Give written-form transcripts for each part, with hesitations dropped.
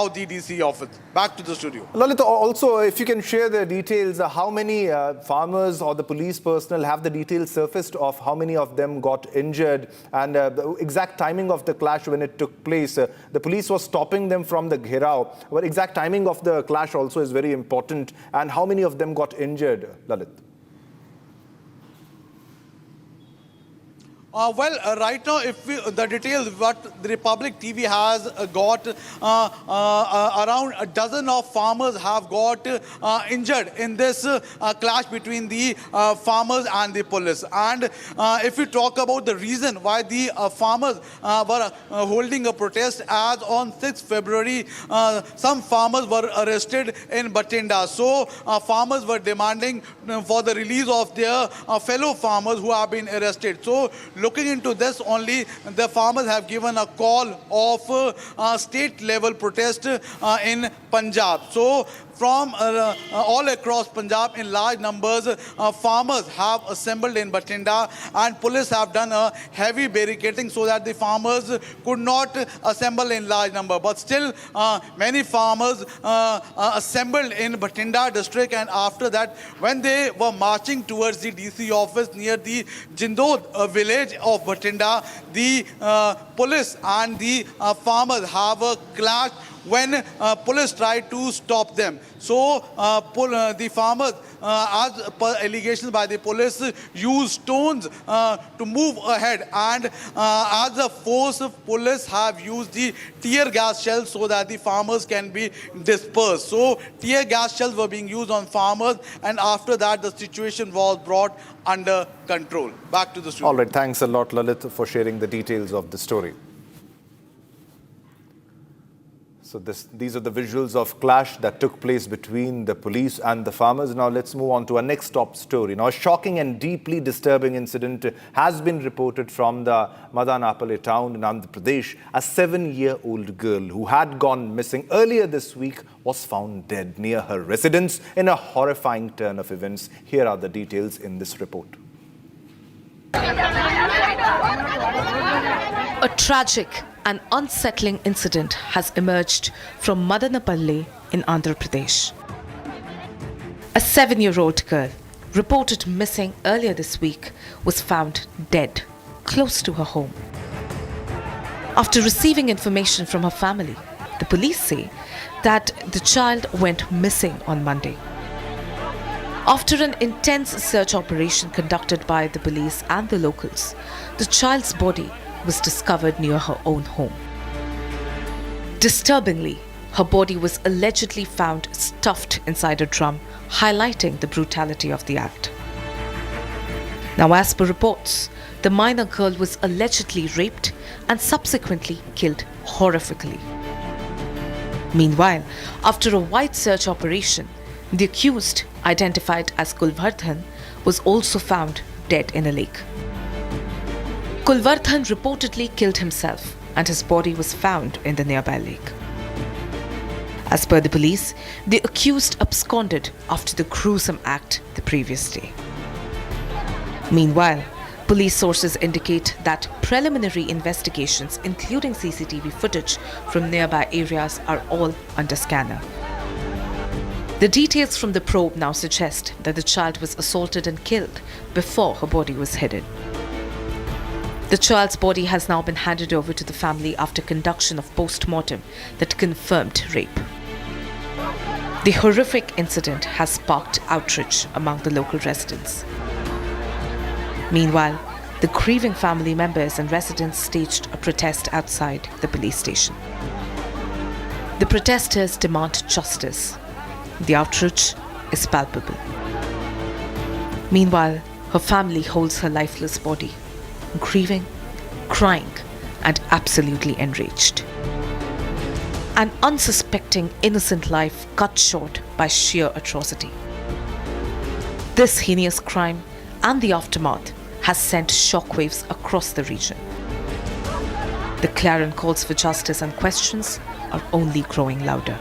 the DC office. Back to the studio. Lalit, also, if you can share the details, how many farmers or the police personnel have the details surfaced of how many of them got injured and the exact timing of the clash when it took place. The police was stopping them from the Ghirao, but exact timing of the clash also is very important. And how many of them got injured, Lalit? Right now, the details what the Republic TV has got, around a dozen of farmers have got injured in this clash between the farmers and the police. And if we talk about the reason why the farmers were holding a protest, as on 6th February, some farmers were arrested in Bathinda. So farmers were demanding for the release of their fellow farmers who have been arrested. So looking into this only, the farmers have given a call of state level protest in Punjab. So from all across Punjab in large numbers, farmers have assembled in Bathinda, and police have done a heavy barricading so that the farmers could not assemble in large number. But still, many farmers assembled in Bathinda district, and after that, when they were marching towards the DC office near the Jeond village of Bathinda, the police and the farmers have a clash when police tried to stop them. So the farmers, as per allegations by the police, used stones to move ahead, and as a force, police have used the tear gas shells so that the farmers can be dispersed. So tear gas shells were being used on farmers, and after that the situation was brought under control. Back to the studio. All right, thanks a lot, Lalit, for sharing the details of the story. So these are the visuals of clash that took place between the police and the farmers. Now let's move on to our next top story. Now a shocking and deeply disturbing incident has been reported from the Madanapalli town in Andhra Pradesh. A 7-year-old girl who had gone missing earlier this week was found dead near her residence in a horrifying turn of events. Here are the details in this report. A tragic and unsettling incident has emerged from Madanapalli in Andhra Pradesh. A 7-year-old girl, reported missing earlier this week, was found dead close to her home. After receiving information from her family, the police say that the child went missing on Monday. After an intense search operation conducted by the police and the locals, the child's body was discovered near her own home. Disturbingly, her body was allegedly found stuffed inside a drum, highlighting the brutality of the act. Now, as per reports, the minor girl was allegedly raped and subsequently killed horrifically. Meanwhile, after a wide search operation, the accused, identified as Kulvardhan, was also found dead in a lake. Kulvardhan reportedly killed himself, and his body was found in the nearby lake. As per the police, the accused absconded after the gruesome act the previous day. Meanwhile, police sources indicate that preliminary investigations, including CCTV footage from nearby areas, are all under scanner. The details from the probe now suggest that the child was assaulted and killed before her body was hidden. The child's body has now been handed over to the family after conduction of post-mortem that confirmed rape. The horrific incident has sparked outrage among the local residents. Meanwhile, the grieving family members and residents staged a protest outside the police station. The protesters demand justice. The outrage is palpable. Meanwhile, her family holds her lifeless body, grieving, crying, and absolutely enraged. An unsuspecting innocent life cut short by sheer atrocity. This heinous crime and the aftermath has sent shockwaves across the region. The clarion calls for justice and questions are only growing louder.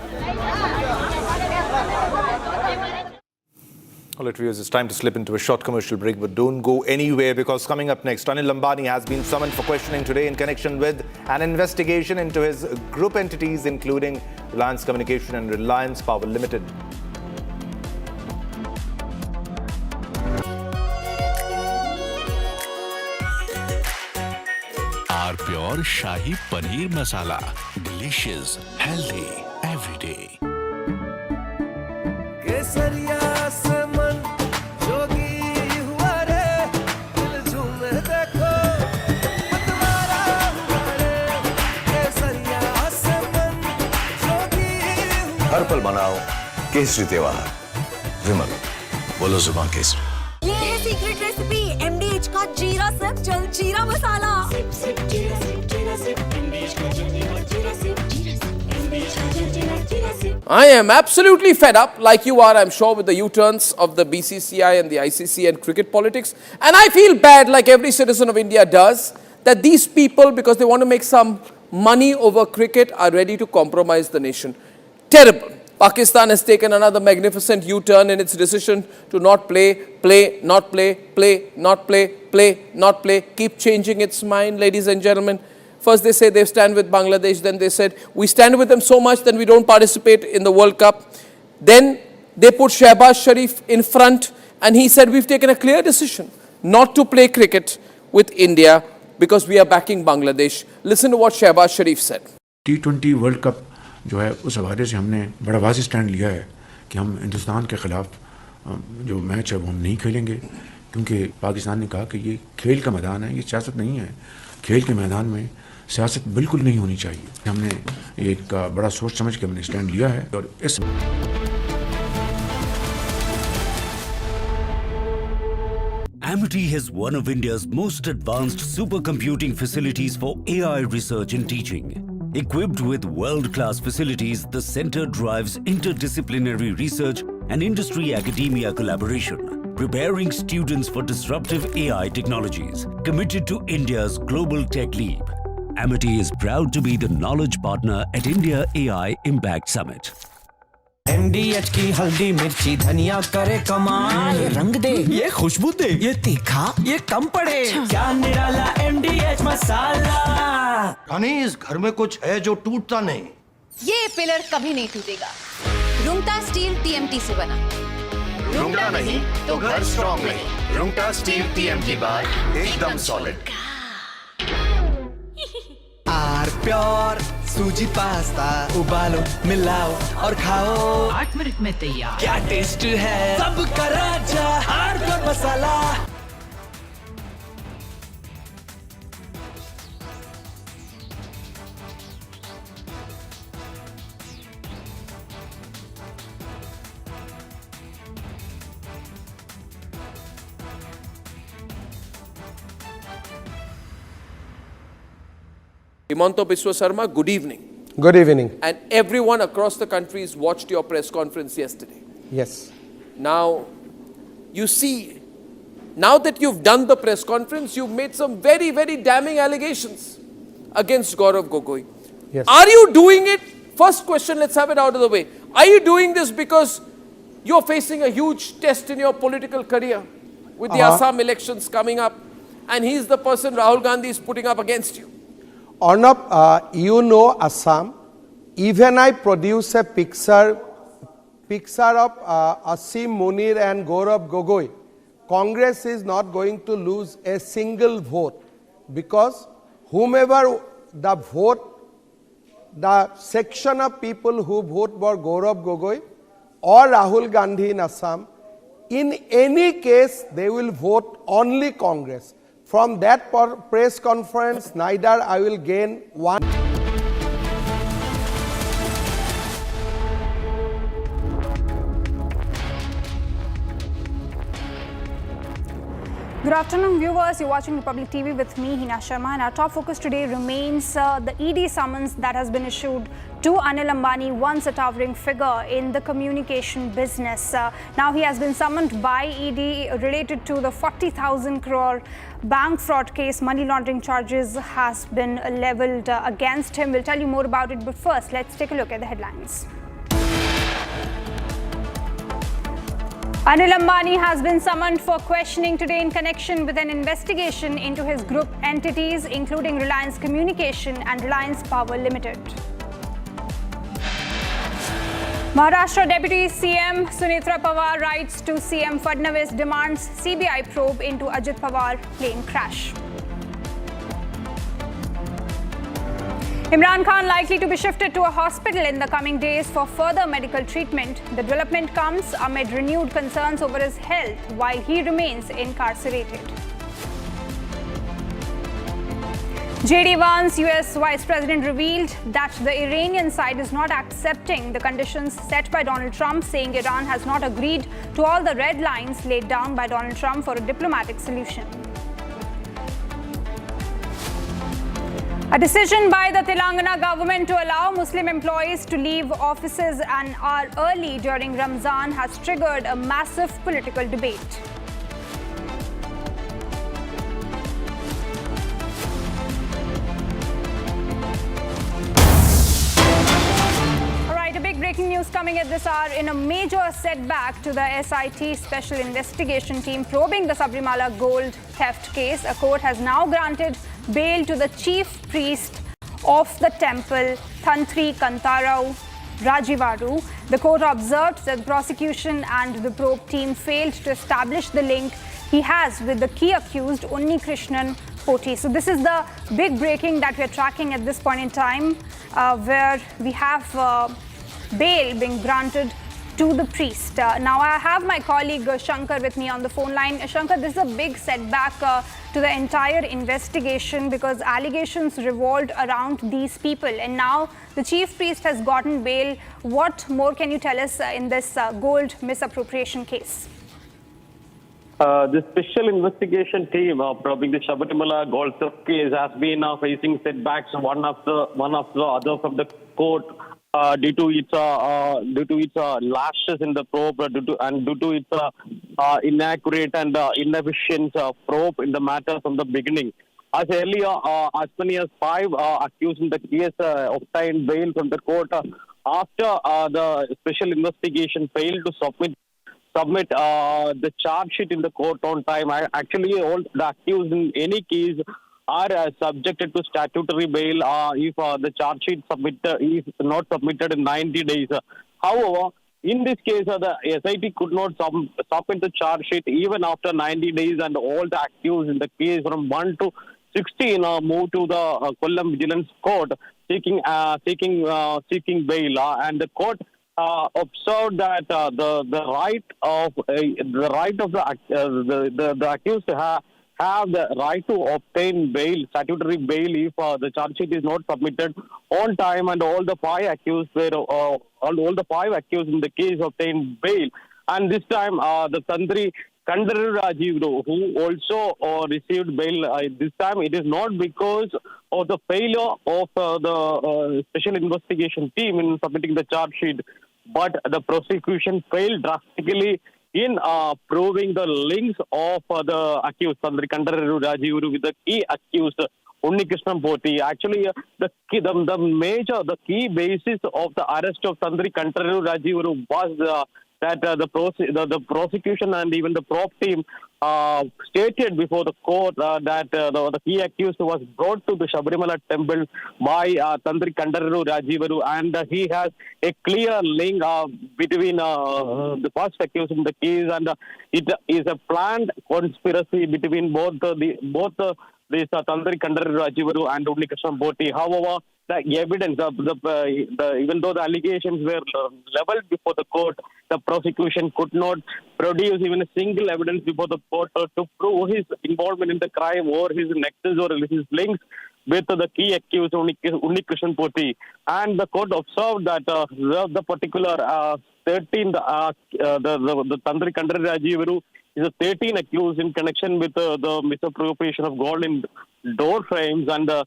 All right, viewers, it's time to slip into a short commercial break, but don't go anywhere because coming up next, Anil Ambani has been summoned for questioning today in connection with an investigation into his group entities, including Reliance Communication and Reliance Power Limited. Our pure Shahi Paneer Masala. Delicious, healthy, every day. हर पल मनाओ केसरी त्योहार। विमल, बोलो जुबान केसरी। ये है secret recipe MDH का जीरा SIP जल जीरा मसाला। I am absolutely fed up, like you are, I'm sure, with the U-turns of the BCCI and the ICC and cricket politics. And I feel bad, like every citizen of India does, that these people, because they want to make some money over cricket, are ready to compromise the nation. Terrible. Pakistan has taken another magnificent U-turn in its decision to not play, not play, keep changing its mind, ladies and gentlemen. First they say they stand with Bangladesh, then they said we stand with them so much that we don't participate in the World Cup. Then they put Shehbaz Sharif in front and he said we've taken a clear decision not to play cricket with India because we are backing Bangladesh. Listen to what Shehbaz Sharif said. T20 world cup जो है उस हवाले से हमने बड़ा वाज़ेह stand लिया है कि हम हिंदुस्तान के ख़िलाफ़ जो मैच है वो हम नहीं खेलेंगे क्योंकि पाकिस्तान ने कहा कि ये खेल का मैदान है, ये सियासत नहीं है। खेल के मैदान में सियासत बिल्कुल नहीं होनी चाहिए। हमने एक बड़ा सोच समझ के हमने स्टैंड लिया है और इस Amity has one of India's most advanced supercomputing facilities for AI research and teaching. Equipped with world-class facilities, the center drives interdisciplinary research and industry-academia collaboration, preparing students for disruptive AI technologies. Committed to India's global tech leap, Amity is proud to be the knowledge partner at India AI Impact Summit. MDH की हल्दी मिर्ची धनिया करे कमाल, ये रंग दे, ये खुशबू दे, ये तीखा, ये कम पड़े, क्या निराला MDH मसाला। रानी, इस घर में कुछ है जो टूटता नहीं। ये पिलर कभी नहीं टूटेगा। रुंगटा स्टील TMT से बना। रुंगटा नहीं तो घर स्ट्रॉन्ग नहीं। रुंगटा स्टील TMT बार एकदम सॉलिड। आर प्योर सूजी पास्ता उबालो मिलाओ और खाओ 8 मिनट में तैयार। क्या टेस्ट है सबका राजा R pure masala. Himanta Biswa Sarma, good evening. Good evening. And everyone across the country has watched your press conference yesterday. Yes. Now, you see, now that you've done the press conference, you've made some very, very damning allegations against Gaurav Gogoi. Yes. Are you doing it? First question, let's have it out of the way. Are you doing this because you're facing a huge test in your political career with the Assam elections coming up and he's the person Rahul Gandhi is putting up against you? Arnab, you know Assam. Even I produce a picture of Asim Munir and Gaurav Gogoi. Congress is not going to lose a single vote because whomever the vote, the section of people who vote for Gaurav Gogoi or Rahul Gandhi in Assam, in any case they will vote only Congress. From that press conference, neither I will gain one. Good afternoon, viewers. You're watching Republic TV with me, Hina Sharma, and our top focus today remains the ED summons that has been issued to Anil Ambani, once a towering figure in the communication business. Now he has been summoned by ED related to the 40,000 crore bank fraud case. Money laundering charges has been leveled against him. We'll tell you more about it, but first, let's take a look at the headlines. Anil Ambani has been summoned for questioning today in connection with an investigation into his group entities, including Reliance Communication and Reliance Power Limited. Maharashtra Deputy CM Sunitra Pawar writes to CM Fadnavis, demands CBI probe into Ajit Pawar plane crash. Imran Khan likely to be shifted to a hospital in the coming days for further medical treatment. The development comes amid renewed concerns over his health while he remains incarcerated. J.D. Vance, US Vice President, revealed that the Iranian side is not accepting the conditions set by Donald Trump, saying Iran has not agreed to all the red lines laid down by Donald Trump for a diplomatic solution. A decision by the Telangana government to allow Muslim employees to leave offices an hour early during Ramzan has triggered a massive political debate. Breaking news coming at this hour. In a major setback to the SIT Special Investigation Team probing the Sabarimala gold theft case, a court has now granted bail to the chief priest of the temple, Tantri Kantarau Rajivaru. The court observed that the prosecution and the probe team failed to establish the link he has with the key accused, Unni Krishnan Poti. So this is the big breaking that we're tracking at this point in time, where we have bail being granted to the priest. Now I have my colleague Shankar with me on the phone line. Shankar, this is a big setback to the entire investigation because allegations revolved around these people, and now the chief priest has gotten bail. What more can you tell us in this gold misappropriation case? The special investigation team probing the Sabarimala gold theft case has been facing setbacks one after the other from the court. Due to its lapses in the probe, due to its inaccurate and inefficient probe in the matter from the beginning. As earlier, as many as 5 accused in the case obtained bail from the court after the special investigation failed to submit the charge sheet in the court on time. Actually, all the accused in any case are subjected to statutory bail if the charge sheet is not submitted in 90 days. However, in this case, the SIT could not submit the charge sheet even after 90 days, and all the accused in the case from 1 to 16 moved to the Kollam Vigilance Court seeking bail, and the court observed that the right of the accused have the right to obtain bail, statutory bail, if the charge sheet is not submitted on time, and all the 5 accused in the case obtained bail. And this time, the Tantri Kandaruru Rajivaru, who also received bail, this time it is not because of the failure of the special investigation team in submitting the charge sheet, but the prosecution failed drastically in proving the links of the accused, Tantri Kandaruru Rajivaru, with the key accused, Unni Krishnan Poti. Actually, the key basis of the arrest of Tantri Kandaruru Rajivaru was that the prosecution and even the probe team stated before the court that the key accused was brought to the Sabarimala temple by Tantri Kandaruru Rajivaru, and he has a clear link between the first accused in the case, and it is a planned conspiracy between both this Tantri Kandaruru Rajivaru and Unni Krishnan Poti. However, the evidence, even though the allegations were leveled before the court, the prosecution could not produce even a single evidence before the court to prove his involvement in the crime or his nexus or his links with the key accused, Unni Krishnan Poti. And the court observed that the particular 13, the Tantri Kandaruru Rajivaru is a 13 accused in connection with the misappropriation of gold in door frames, and the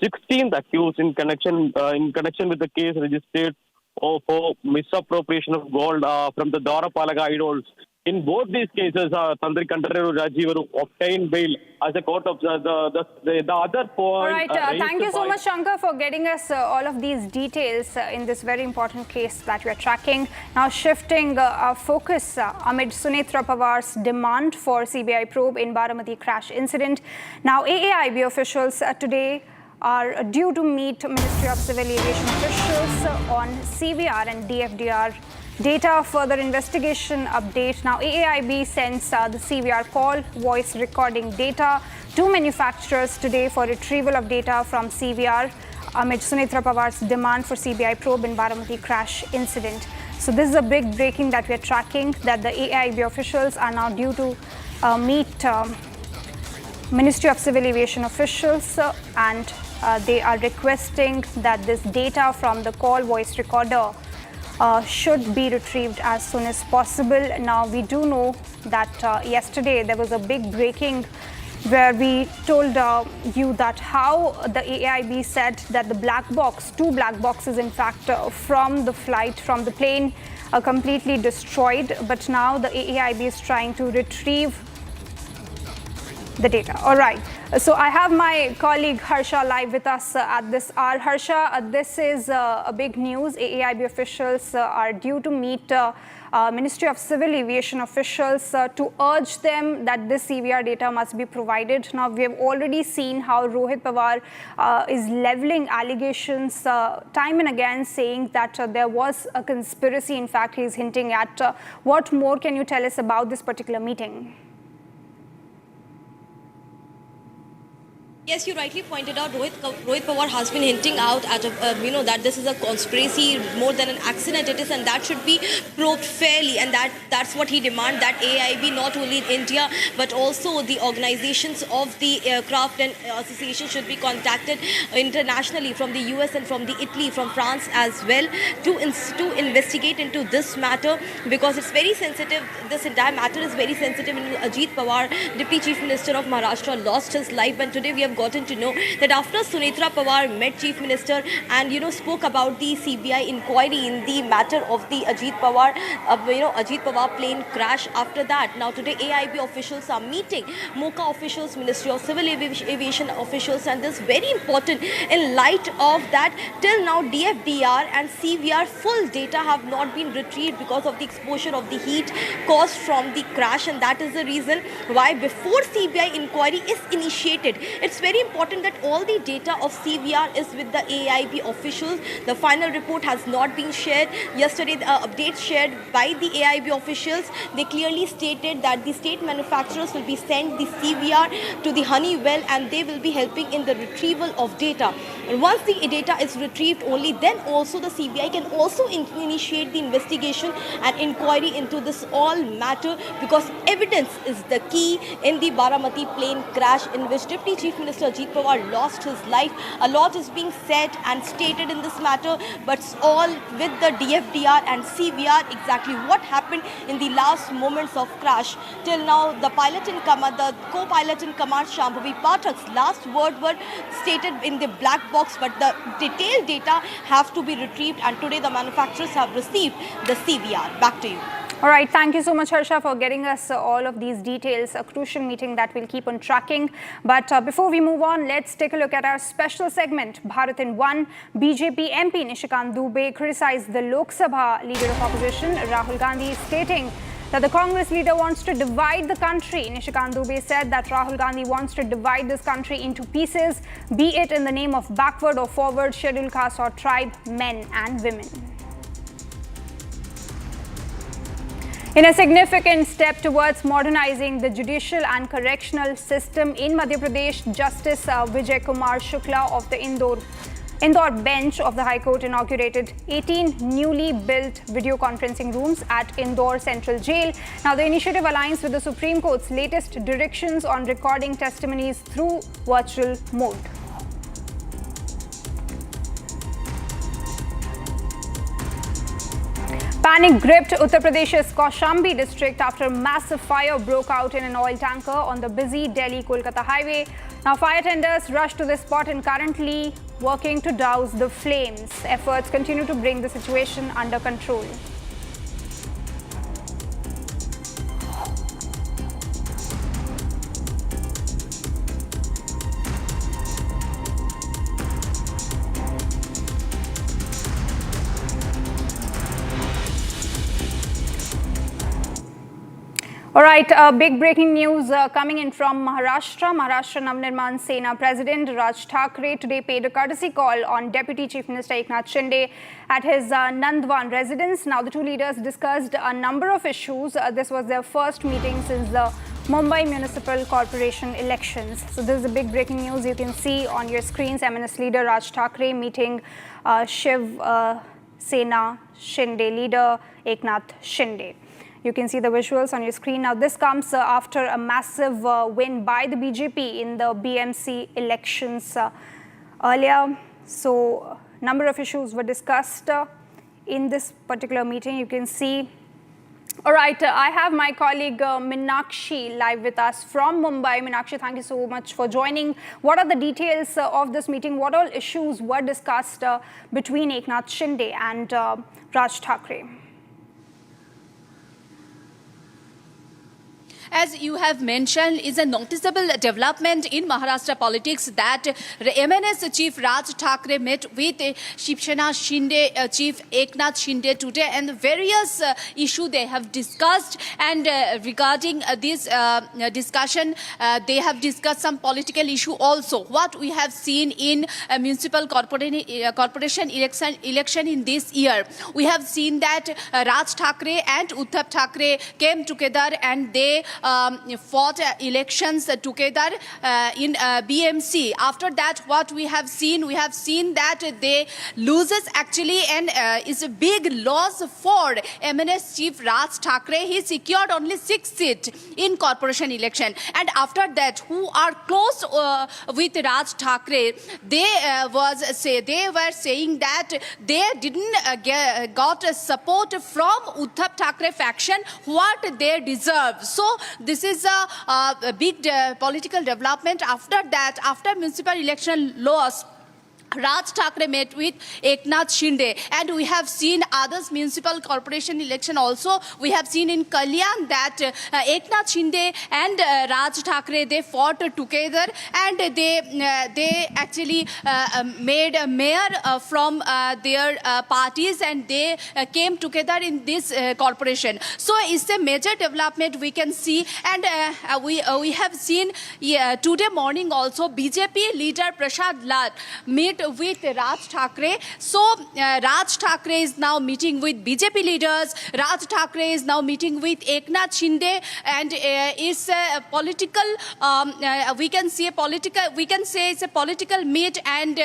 16th accused in connection with the case registered for misappropriation of gold from the Dwarapalaga idols In both these cases, Tandri Kandaru Rajivaru obtained bail as a court of the other point. All right, thank you so much, Shankar, for getting us all of these details in this very important case that we are tracking. Now shifting our focus amid Sunetra Pawar's demand for CBI probe in Baramati crash incident. Now AAIB officials today are due to meet Ministry of Civil Aviation officials on CVR and DFDR data further investigation update. Now AAIB sends the CVR call voice recording data to manufacturers today for retrieval of data from CVR amid Sunetra Pawar's demand for CBI probe in Baramati crash incident. So this is a big breaking that we are tracking, that the AAIB officials are now due to meet Ministry of Civil Aviation officials and they are requesting that this data from the call voice recorder should be retrieved as soon as possible. Now we do know that yesterday there was a big breaking where we told you that how the AAIB said that the black box, two black boxes in fact from the flight, from the plane are completely destroyed, but now the AAIB is trying to retrieve the data. All right, so I have my colleague Harsha live with us at this hour. Harsha, this is a big news. AAIB officials are due to meet Ministry of Civil Aviation officials to urge them that this CVR data must be provided. Now, we have already seen how Rohit Pawar is leveling allegations time and again, saying that there was a conspiracy. In fact, he is hinting at. What more can you tell us about this particular meeting? Yes, you rightly pointed out, Rohit Pawar has been hinting out at, that this is a conspiracy more than an accident it is, and that should be probed fairly, and that's what he demands, that AIB not only in India but also the organizations of the aircraft and association should be contacted internationally from the US and from the Italy, from France as well, to investigate into this matter, because it's very sensitive. This entire matter is very sensitive. Ajit Pawar, Deputy Chief Minister of Maharashtra, lost his life, and today we have gotten to know that after Sunetra Pawar met Chief Minister and spoke about the CBI inquiry in the matter of the Ajit Pawar plane crash. After that, now today AIB officials are meeting MOCA officials, Ministry of Civil Aviation officials, and this is very important in light of that till now DFDR and CVR full data have not been retrieved because of the exposure of the heat caused from the crash, and that is the reason why before CBI inquiry is initiated, it's very important that all the data of CVR is with the AIB officials. The final report has not been shared. Yesterday, the updates shared by the AIB officials, they clearly stated that the state manufacturers will be sent the CVR to the Honeywell and they will be helping in the retrieval of data. And once the data is retrieved, only then also the CBI can also initiate the investigation and inquiry into this all matter, because evidence is the key in the Baramati plane crash in which Deputy Chief Minister Ajit Pawar lost his life. A lot is being said and stated in this matter, but it's all with the DFDR and CVR exactly what happened in the last moments of crash. Till now, the pilot in command, the co-pilot in command, Shambhavi Pathak's last word were stated in the black box, but the detailed data have to be retrieved, and today the manufacturers have received the CVR. Back to you. All right, thank you so much, Harsha, for getting us all of these details. A crucial meeting that we'll keep on tracking. But before we move on, let's take a look at our special segment, Bharat in One. BJP MP Nishikant Dubey criticized the Lok Sabha leader of opposition, Rahul Gandhi, stating that the Congress leader wants to divide the country. Nishikant Dubey said that Rahul Gandhi wants to divide this country into pieces, be it in the name of backward or forward, scheduled caste or tribe, men and women. In a significant step towards modernizing the judicial and correctional system in Madhya Pradesh, Justice Vijay Shukla of the Indore bench of the High Court inaugurated 18 newly built video conferencing rooms at Indore Central Jail. Now, the initiative aligns with the Supreme Court's latest directions on recording testimonies through virtual mode. Panic gripped Uttar Pradesh's Kaushambi district after massive fire broke out in an oil tanker on the busy Delhi-Kolkata highway. Now, fire tenders rushed to the spot and currently working to douse the flames. Efforts continue to bring the situation under control. All right, big breaking news coming in from Maharashtra. Maharashtra Navnirman Sena President Raj Thackeray today paid a courtesy call on Deputy Chief Minister Eknath Shinde at his Nandwan residence. Now, the two leaders discussed a number of issues. This was their first meeting since the Mumbai Municipal Corporation elections. So this is a big breaking news. You can see on your screens MNS leader Raj Thackeray meeting Shiv Sena Shinde leader Eknath Shinde. You can see the visuals on your screen. Now, this comes after a massive win by the BJP in the BMC elections earlier. So, a number of issues were discussed in this particular meeting. You can see. All right, I have my colleague Meenakshi live with us from Mumbai. Meenakshi, thank you so much for joining. What are the details of this meeting? What all issues were discussed between Eknath Shinde and Raj Thackeray? As you have mentioned, is a noticeable development in Maharashtra politics that MNS Chief Raj Thackeray met with Shiv Sena Shinde Chief Eknath Shinde today, and various issues they have discussed. And regarding this discussion, they have discussed some political issue also. What we have seen in municipal corporation election in this year, we have seen that Raj Thackeray and Uddhav Thackeray came together and they fought elections together in BMC. After that, what we have seen that they loses actually, and is a big loss for MNS Chief Raj Thackeray. He secured only 6 seats in corporation election, and after that, who are close with Raj Thackeray, they were saying that they didn't got support from Uddhav Thackeray faction what they deserve. So this is a big political development. After that, after municipal election loss, Raj Thackeray met with Eknath Shinde, and we have seen others municipal corporation election also. We have seen in Kalyan that Eknath Shinde and Raj Thackeray, they fought together, and they actually made a mayor from their parties, and they came together in this corporation. So it's a major development we can see, and we have seen today morning also BJP leader Prashad Lal meet with Raj Thackeray. So Raj Thackeray is now meeting with BJP leaders. Raj Thackeray is now meeting with Eknath Shinde, and it's a political. We can say it's a political meet, and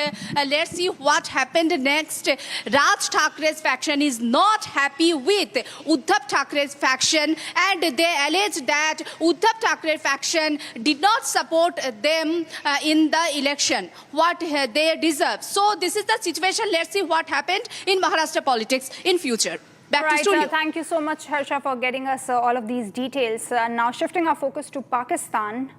let's see what happened next. Raj Thackeray's faction is not happy with Uddhav Thackeray's faction, and they allege that Uddhav Thackeray faction did not support them in the election what they deserve. So this is the situation. Let's see what happened in Maharashtra politics in future. Back to studio. Thank you so much, Harsha, for getting us all of these details. Now shifting our focus to Pakistan,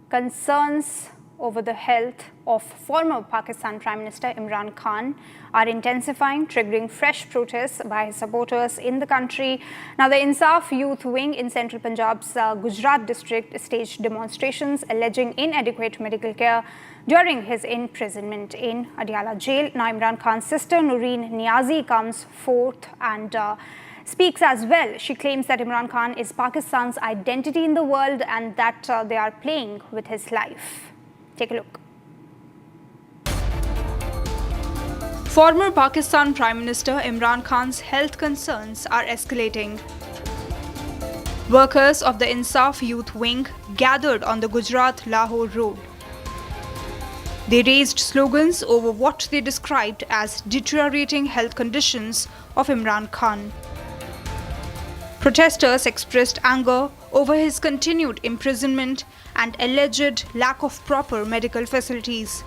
concerns over the health of former Pakistan Prime Minister Imran Khan are intensifying, triggering fresh protests by his supporters in the country. Now, the Insaf Youth Wing in central Punjab's Gujarat district staged demonstrations alleging inadequate medical care during his imprisonment in Adiala jail. Now, Imran Khan's sister Noreen Niazi comes forth and speaks as well. She claims that Imran Khan is Pakistan's identity in the world and that they are playing with his life. Take a look. Former Pakistan Prime Minister Imran Khan's health concerns are escalating. Workers of the Insaf Youth Wing gathered on the Gujarat-Lahore road. They raised slogans over what they described as deteriorating health conditions of Imran Khan. Protesters expressed anger over his continued imprisonment and alleged lack of proper medical facilities.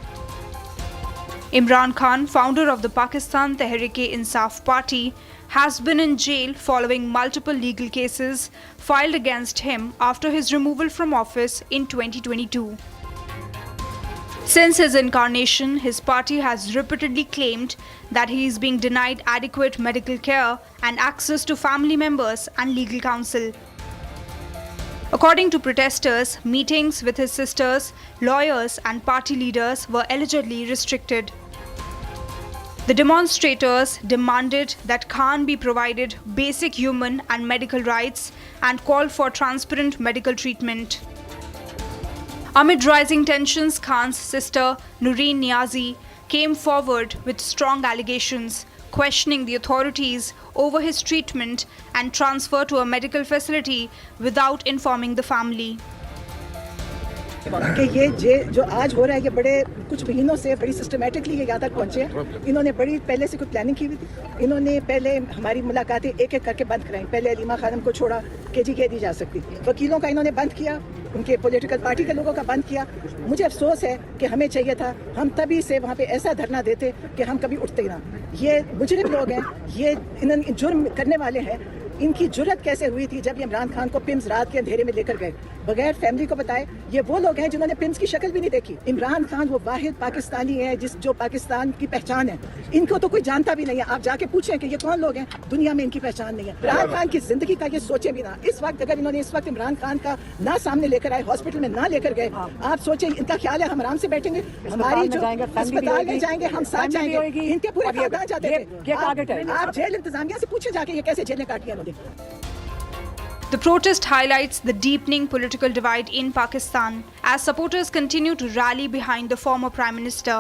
Imran Khan, founder of the Pakistan Tehreek-e-Insaf Party, has been in jail following multiple legal cases filed against him after his removal from office in 2022. Since his incarnation, his party has repeatedly claimed that he is being denied adequate medical care and access to family members and legal counsel. According to protesters, meetings with his sisters, lawyers and party leaders were allegedly restricted. The demonstrators demanded that Khan be provided basic human and medical rights and called for transparent medical treatment. Amid rising tensions, Khan's sister Noreen Niazi came forward with strong allegations, questioning the authorities over his treatment and transfer to a medical facility without informing the family. कि ये जो आज हो रहा है ये बड़े कुछ महीनों से बड़ी सिस्टमेटिकली ये यहाँ तक पहुँचे हैं। इन्होंने बड़ी पहले से कुछ प्लानिंग की हुई थी। इन्होंने पहले हमारी मुलाकातें एक एक करके बंद कराई। पहले अलीमा खानम को छोड़ा कि जी कह दी जा सकती। वकीलों का इन्होंने बंद किया, उनके पॉलिटिकल पार्टी के लोगों का बंद किया। मुझे अफसोस है कि हमें चाहिए था हम तभी से वहाँ पे ऐसा धरना देते कि हम कभी उठते ही ना। ये मुजरिम लोग हैं, ये इन्होंने जुर्म करने वाले हैं। इनकी जुर्रत कैसे हुई थी जब ये इमरान खान को पिम्स रात के अंधेरे में लेकर गए बगैर फैमिली को बताए। ये वो लोग हैं जिन्होंने पिम्स की शक्ल भी नहीं देखी। इमरान खान वो वाहिद पाकिस्तानी है जो पाकिस्तान की पहचान है। इनको तो कोई जानता भी नहीं है। आप जाके पूछें कि ये कौन लोग हैं, दुनिया में इनकी पहचान नहीं है। इमरान खान की जिंदगी का ये सोचे भी ना। इस वक्त अगर इन्होंने इस वक्त इमरान खान का ना सामने लेकर आए, हॉस्पिटल में ना लेकर गए, आप सोचें इनका ख्याल है हम आराम से बैठेंगे? हमारी जो अस्पताल में जाएंगे, हम साथ जाएंगे। इनके पूरे खानदान जाते थे। आप जेल इंतजामिया से पूछे जाके ये कैसे जेलें काटी इन्होंने। The protest highlights the deepening political divide in Pakistan as supporters continue to rally behind the former Prime Minister,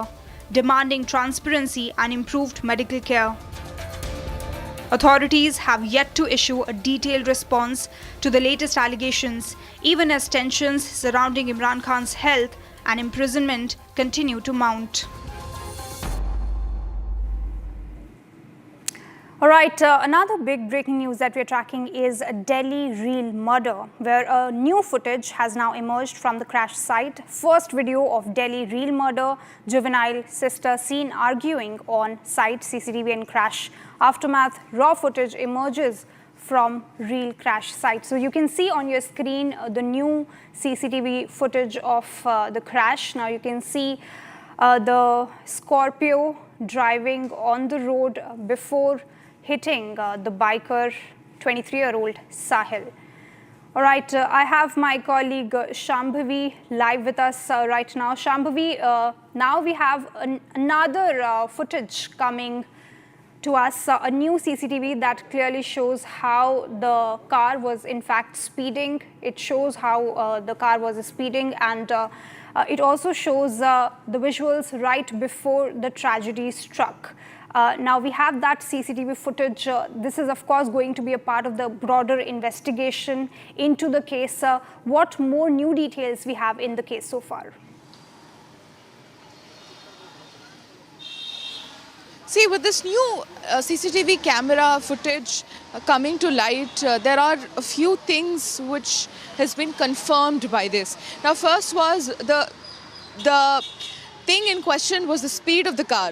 demanding transparency and improved medical care. Authorities have yet to issue a detailed response to the latest allegations, even as tensions surrounding Imran Khan's health and imprisonment continue to mount. All right, another big breaking news that we're tracking is a Delhi reel murder, where a new footage has now emerged from the crash site. First video of Delhi reel murder, juvenile sister seen arguing on site, CCTV and crash aftermath. Raw footage emerges from real crash site. So you can see on your screen the new CCTV footage of the crash. Now you can see the Scorpio driving on the road before hitting the biker, 23-year-old Sahil. All right, I have my colleague Shambhavi live with us right now. Shambhavi, now we have another footage coming to us, a new CCTV that clearly shows how the car was in fact speeding. It shows how the car was speeding, and it also shows the visuals right before the tragedy struck. Now we have that CCTV footage. This is of course going to be a part of the broader investigation into the case. What more new details we have in the case so far? See, with this new CCTV camera footage coming to light, there are a few things which has been confirmed by this. Now, first was the thing in question was the speed of the car.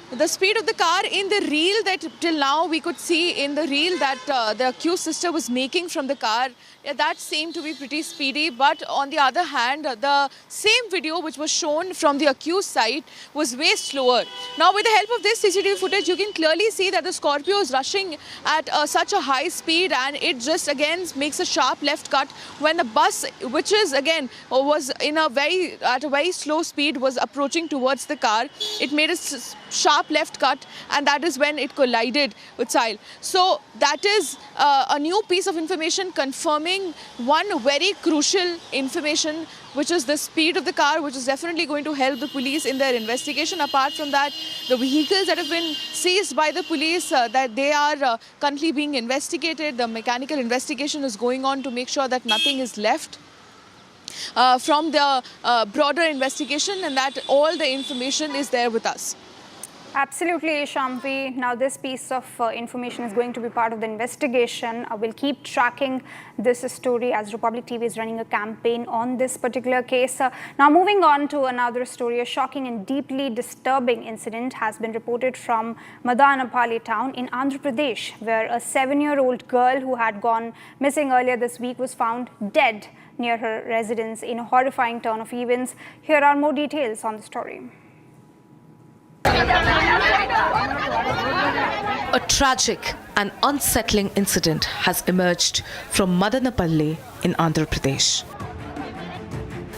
The speed of the car in the reel that till now we could see in the reel that the accused sister was making from the car, that seemed to be pretty speedy. But on the other hand, the same video which was shown from the accused side was way slower. Now with the help of this CCTV footage, you can clearly see that the Scorpio is rushing at such a high speed, and it just again makes a sharp left cut when the bus, which is again was in a very slow speed, was approaching towards the car. It made a sharp left cut, and that is when it collided with Sahil. So that is a new piece of information confirming one very crucial information, which is the speed of the car, which is definitely going to help the police in their investigation. Apart from that, the vehicles that have been seized by the police, that they are currently being investigated. The mechanical investigation is going on to make sure that nothing is left from the broader investigation, and that all the information is there with us. Absolutely, Shambhavi. Now this piece of information is going to be part of the investigation. We'll keep tracking this story as Republic TV is running a campaign on this particular case. Now moving on to another story, a shocking and deeply disturbing incident has been reported from Madanapalli town in Andhra Pradesh, where a 7-year-old girl who had gone missing earlier this week was found dead near her residence in a horrifying turn of events. Here are more details on the story. A tragic and unsettling incident has emerged from Madanapalli in Andhra Pradesh.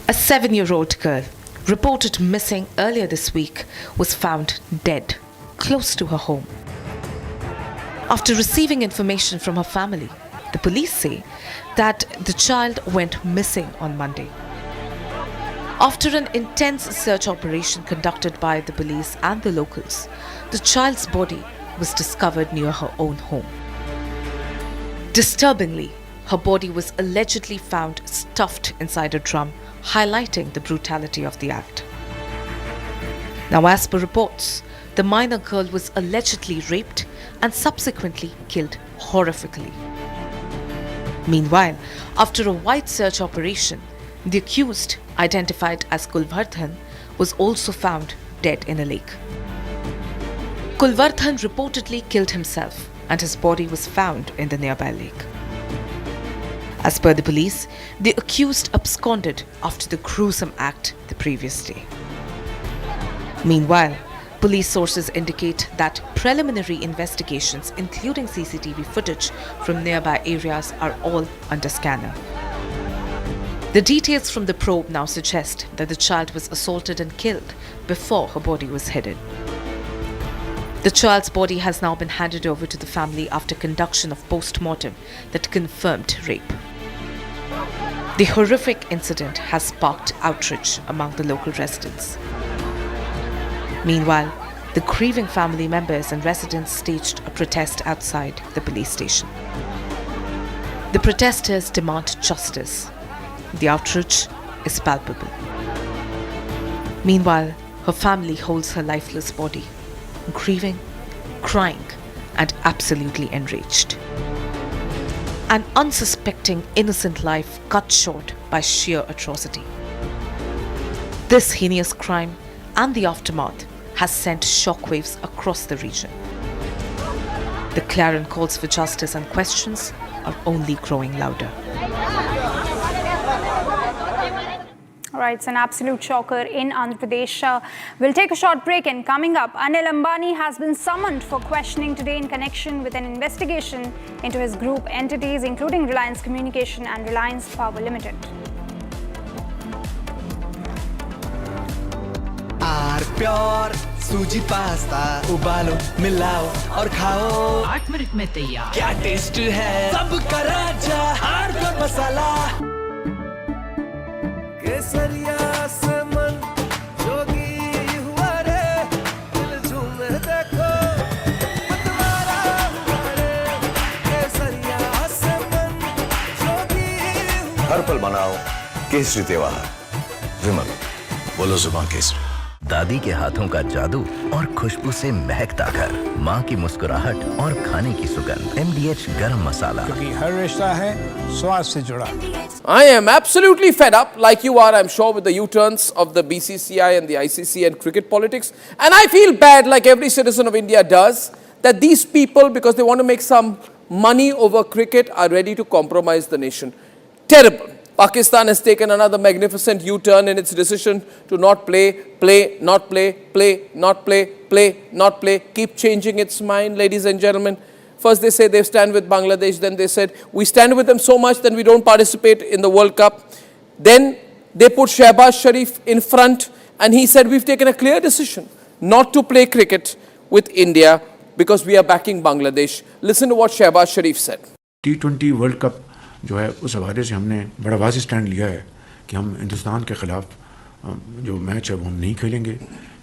A 7-year-old girl, reported missing earlier this week, was found dead close to her home. After receiving information from her family, the police say that the child went missing on Monday. After an intense search operation conducted by the police and the locals, the child's body was discovered near her own home. Disturbingly, her body was allegedly found stuffed inside a drum, highlighting the brutality of the act. Now, as per reports, the minor girl was allegedly raped and subsequently killed horrifically. Meanwhile, after a wide search operation, the accused, identified as Kulvardhan, was also found dead in a lake. Kulvardhan reportedly killed himself, and his body was found in the nearby lake. As per the police, the accused absconded after the gruesome act the previous day. Meanwhile, police sources indicate that preliminary investigations, including CCTV footage from nearby areas, are all under scanner. The details from the probe now suggest that the child was assaulted and killed before her body was hidden. The child's body has now been handed over to the family after conduction of post-mortem that confirmed rape. The horrific incident has sparked outrage among the local residents. Meanwhile, the grieving family members and residents staged a protest outside the police station. The protesters demand justice. The outrage is palpable. Meanwhile, her family holds her lifeless body, grieving, crying, and absolutely enraged. An unsuspecting innocent life cut short by sheer atrocity. This heinous crime and the aftermath has sent shockwaves across the region. The clarion calls for justice and questions are only growing louder. All right, it's an absolute shocker in Andhra Pradesh. We'll take a short break, and coming up, Anil Ambani has been summoned for questioning today in connection with an investigation into his group entities, including Reliance Communication and Reliance Power Limited. Pure सूजी pasta उबालो मिलाओ और खाओ 8 minute में तैयार क्या taste है सबका राजा आर प्योर मसाला केसरिया से मन जोगी हुआ रे दिल झूमे देखो मतवारा हुआ रे केसरिया से मन जोगी हर पल मनाओ केसरी त्योहार विमल बोलो जुबान केसरी दादी के हाथों का जादू और खुशबू से महकता घर, माँ की मुस्कुराहट और खाने की सुगंध। MDH गरम मसाला, क्योंकि हर रिश्ता है स्वाद से जुड़ा। I am absolutely fed up, like you are, I'm sure, with the U-turns of the BCCI and the ICC and cricket politics. And I feel bad, like every citizen of India does, that these people, because they want to make some money over cricket, are ready to compromise the nation. Terrible. Pakistan has taken another magnificent U-turn in its decision to not play, not play, keep changing its mind, ladies and gentlemen. First they say they stand with Bangladesh, then they said we stand with them so much that we don't participate in the World Cup. Then they put Shehbaz Sharif in front and he said we've taken a clear decision not to play cricket with India because we are backing Bangladesh. Listen to what Shehbaz Sharif said. T20 World Cup जो है उस हवाले से हमने बड़ा वाज़ेह stand लिया है कि हम हिंदुस्तान के ख़िलाफ़ जो मैच है वो हम नहीं खेलेंगे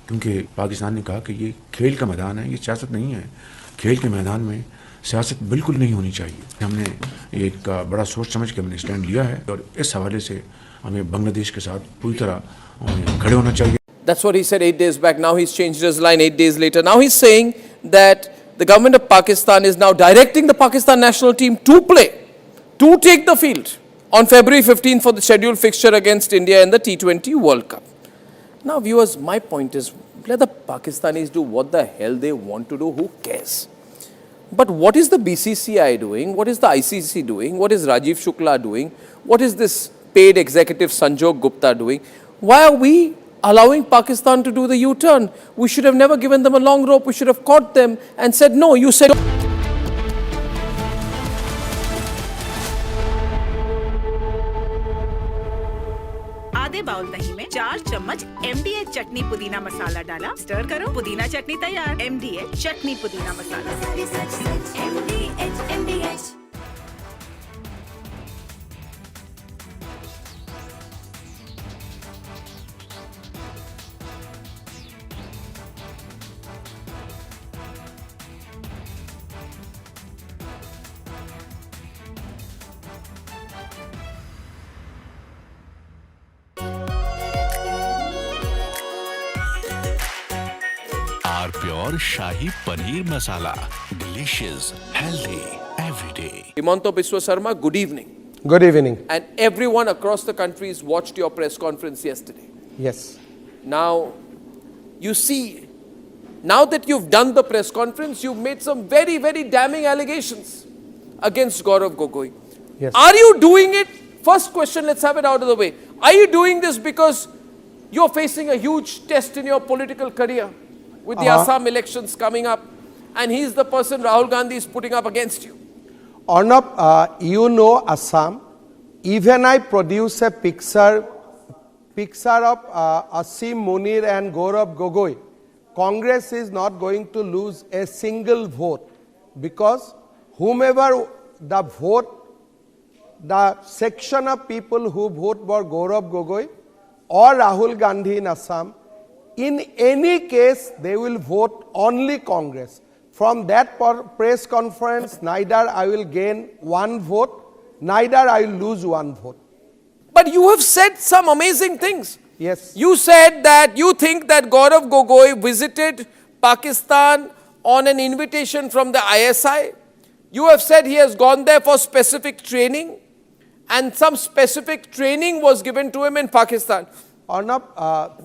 क्योंकि पाकिस्तान ने कहा कि ये खेल का मैदान है, ये सियासत नहीं है। खेल के मैदान में सियासत बिल्कुल नहीं होनी चाहिए। हमने एक बड़ा सोच समझ के हमने स्टैंड लिया है और इस हवाले से हमें बांग्लादेश के साथ पूरी तरह खड़े होना चाहिए। That's what he said 8 days back. Now he's changed his line 8 days later. Now he's saying that the government of Pakistan is now directing the Pakistan national team to take the field on February 15th for the scheduled fixture against India in the T20 World Cup. Now, viewers, my point is, let the Pakistanis do what the hell they want to do. Who cares? But what is the BCCI doing? What is the ICC doing? What is Rajiv Shukla doing? What is this paid executive Sanjog Gupta doing? Why are we allowing Pakistan to do the U-turn? We should have never given them a long rope. We should have caught them and said, no, you said... आधे bowl दही में 4 चम्मच MDH चटनी पुदीना मसाला डाला, stir करो, पुदीना चटनी तैयार। MDH चटनी पुदीना मसाला। MDH। Our pure Shahi Paneer Masala. Delicious, healthy, every day. Himanta Biswa Sarma, good evening. Good evening. And everyone across the country has watched your press conference yesterday. Yes. Now, you see, now that you've done the press conference, you've made some very, very damning allegations against Gaurav Gogoi. Yes. Are you doing it? First question, let's have it out of the way. Are you doing this because you're facing a huge test in your political career with the Assam elections coming up, and he's the person Rahul Gandhi is putting up against you? Arnab, you know Assam. Even I produce a picture of Asim Munir and Gaurav Gogoi. Congress is not going to lose a single vote because whomever the vote, the section of people who vote for Gaurav Gogoi or Rahul Gandhi in Assam, in any case, they will vote only Congress. From that press conference, neither I will gain one vote, neither I will lose one vote. But you have said some amazing things. Yes. You said that you think that Gaurav Gogoi visited Pakistan on an invitation from the ISI. You have said he has gone there for specific training, and some specific training was given to him in Pakistan. Arnab,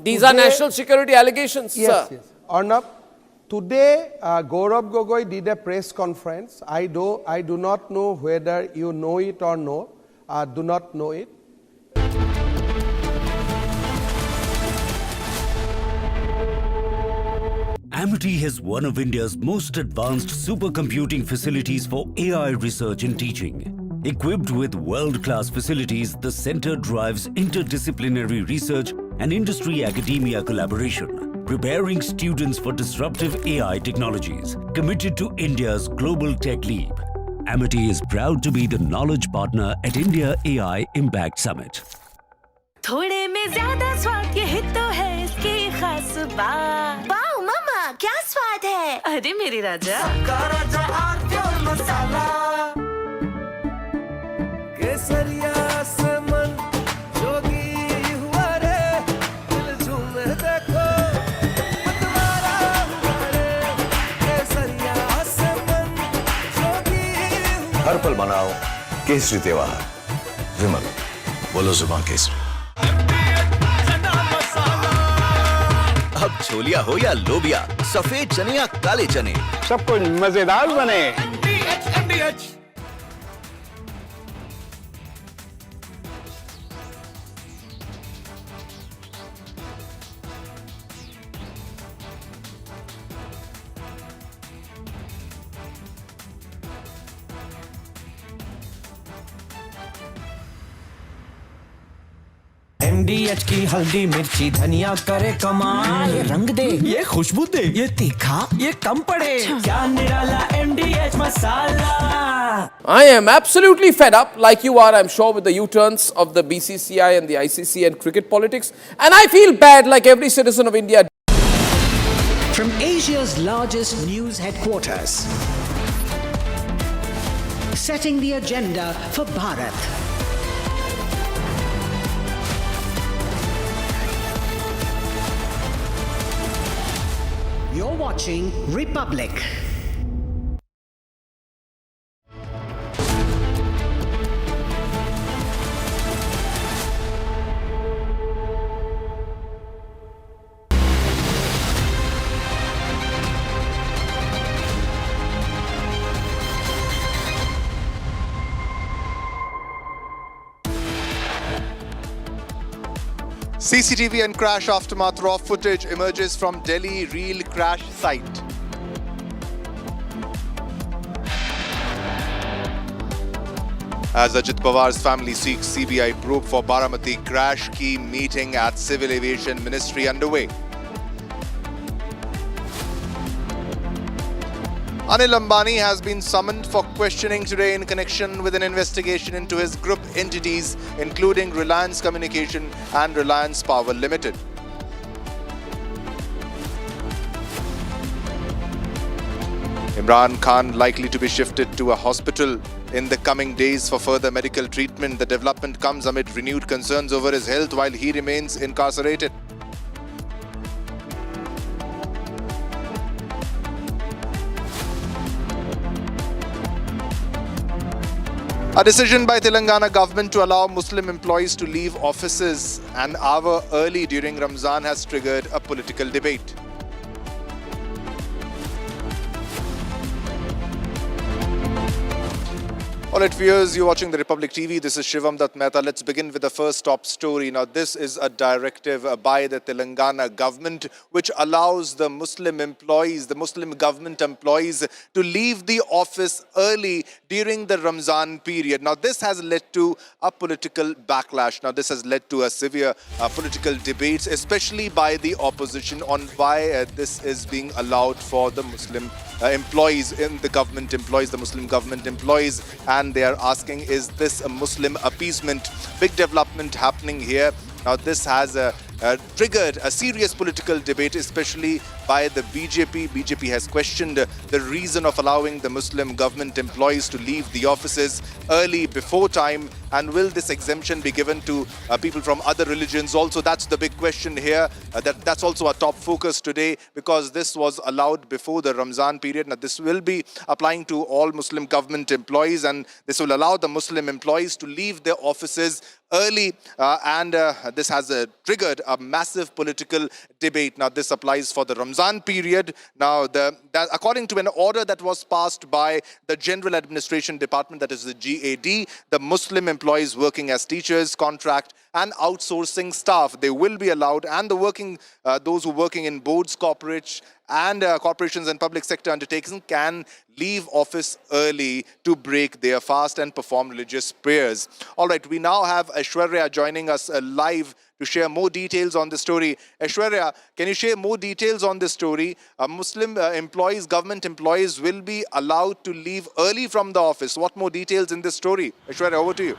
these are national security allegations, yes, sir. Yes. Arnab, today Gaurav Gogoi did a press conference. I do not know whether you know it or no. Do not know it. Amity has one of India's most advanced supercomputing facilities for AI research and teaching. Equipped with world-class facilities, the center drives interdisciplinary research and industry-academia collaboration, preparing students for disruptive AI technologies. Committed to India's global tech leap, Amity is proud to be the knowledge partner at India AI Impact Summit. थोड़े में ज्यादा स्वाद ये तो है इसकी खास बात। वाओ मामा, क्या स्वाद है? अरे मेरे राजा, केसरिया से मन जोगी हुआ रे, दिल झूमे देखो मतवारा हुआ रे, केसरिया से मन जोगी हुआ। हर पल मनाओ केसरी त्योहार। विमल, बोलो जुबान केसरी। अब छोलिया हो या लोबिया, सफेद चने या काले चने, सब कुछ मजेदार बने। MDH की हल्दी मिर्ची धनिया करे कमाल, ये रंग दे, ये खुशबू दे, ये तीखा, ये कम पड़े, क्या निराला MDH masala. I am absolutely fed up, like you are, I'm sure, with the U-turns of the BCCI and the ICC and cricket politics, and I feel bad, like every citizen of India. From Asia's largest news headquarters, setting the agenda for Bharat. You're watching Republic. CCTV and crash aftermath raw footage emerges from Delhi real crash site. As Ajit Pawar's family seeks CBI probe for Baramati crash, key meeting at Civil Aviation Ministry underway. Anil Ambani has been summoned for questioning today in connection with an investigation into his group entities, including Reliance Communication and Reliance Power Limited. Imran Khan likely to be shifted to a hospital in the coming days for further medical treatment. The development comes amid renewed concerns over his health while he remains incarcerated. A decision by Telangana government to allow Muslim employees to leave offices an hour early during Ramzan has triggered a political debate. Alright viewers, you're watching the Republic TV. This is Shivam Dutt Mehta. Let's begin with the first top story. Now this is a directive by the Telangana government which allows the Muslim employees, the Muslim government employees to leave the office early during the Ramzan period. Now this has led to a political backlash. Now this has led to a severe political debates, especially by the opposition on why this is being allowed for the Muslim employees in the government employees, the Muslim government employees, and they are asking, is this a Muslim appeasement? Big development happening here. Now this has triggered a serious political debate, especially by the BJP. BJP has questioned the reason of allowing the Muslim government employees to leave the offices early before time, and will this exemption be given to people from other religions also? That's the big question here. That's also a top focus today, because this was allowed before the Ramzan period. Now this will be applying to all Muslim government employees, and this will allow the Muslim employees to leave their offices early, and this has triggered a massive political debate. Now this applies for the Ramzan period. Now according to an order that was passed by the General Administration Department, that is the GAD, the Muslim employees working as teachers, contract and outsourcing staff, they will be allowed, and those who are working in boards, corporations and public sector undertakings can leave office early to break their fast and perform religious prayers. All right, we now have Aishwarya joining us live to share more details on the story. Aishwarya, can you share more details on this story? Muslim employees, government employees will be allowed to leave early from the office. What more details in this story? Aishwarya, over to you.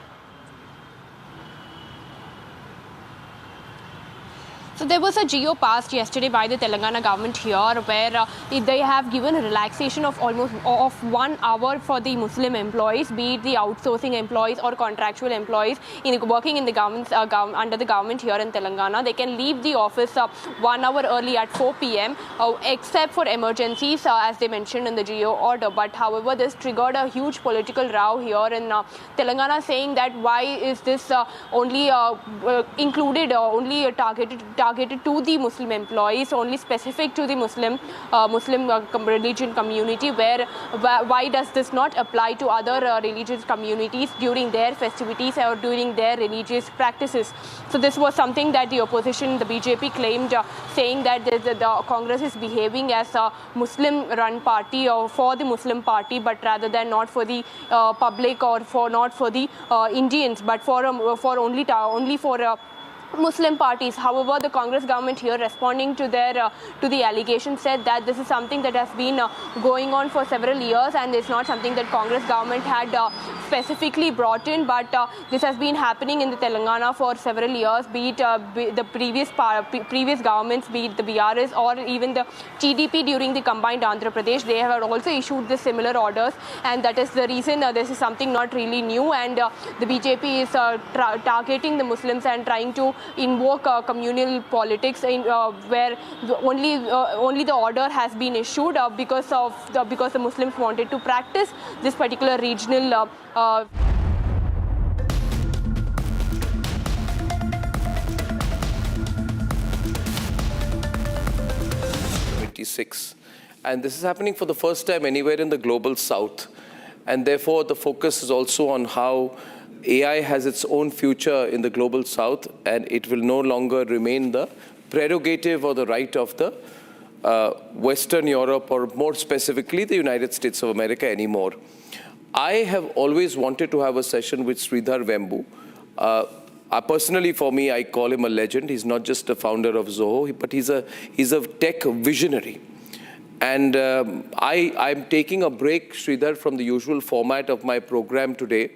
So there was a GO passed yesterday by the Telangana government here, where they have given a relaxation of almost 1 hour for the Muslim employees, be it the outsourcing employees or contractual employees working in the government under the government here in Telangana. They can leave the office 1 hour early at 4 p.m. Except for emergencies, as they mentioned in the GO order. But however, this triggered a huge political row here in Telangana, saying that why is this only targeted to the Muslim employees, only specific to the Muslim religion community, why does this not apply to other religious communities during their festivities or during their religious practices? So this was something that the opposition, the BJP, claimed, saying that the Congress is behaving as a Muslim-run party or for the Muslim party, but rather than not for the public or not for the Indians, but for only for Muslim parties. However, the Congress government here, responding to the allegation, said that this is something that has been going on for several years, and it's not something that Congress government had specifically brought in, but this has been happening in the Telangana for several years, be it the previous governments, be it the BRS or even the TDP during the combined Andhra Pradesh. They have also issued the similar orders, and that is the reason this is something not really new, and the BJP is targeting the Muslims and trying to invoke communal politics where only the order has been issued because the Muslims wanted to practice this particular regional 26. And this is happening for the first time anywhere in the global south. And therefore, the focus is also on how AI has its own future in the global south, and it will no longer remain the prerogative or the right of the Western Europe, or more specifically the United States of America, anymore. I have always wanted to have a session with Sridhar Vembu. Personally, for me, I call him a legend. He's not just the founder of Zoho, but he's a tech visionary. And I'm taking a break, Sridhar, from the usual format of my program today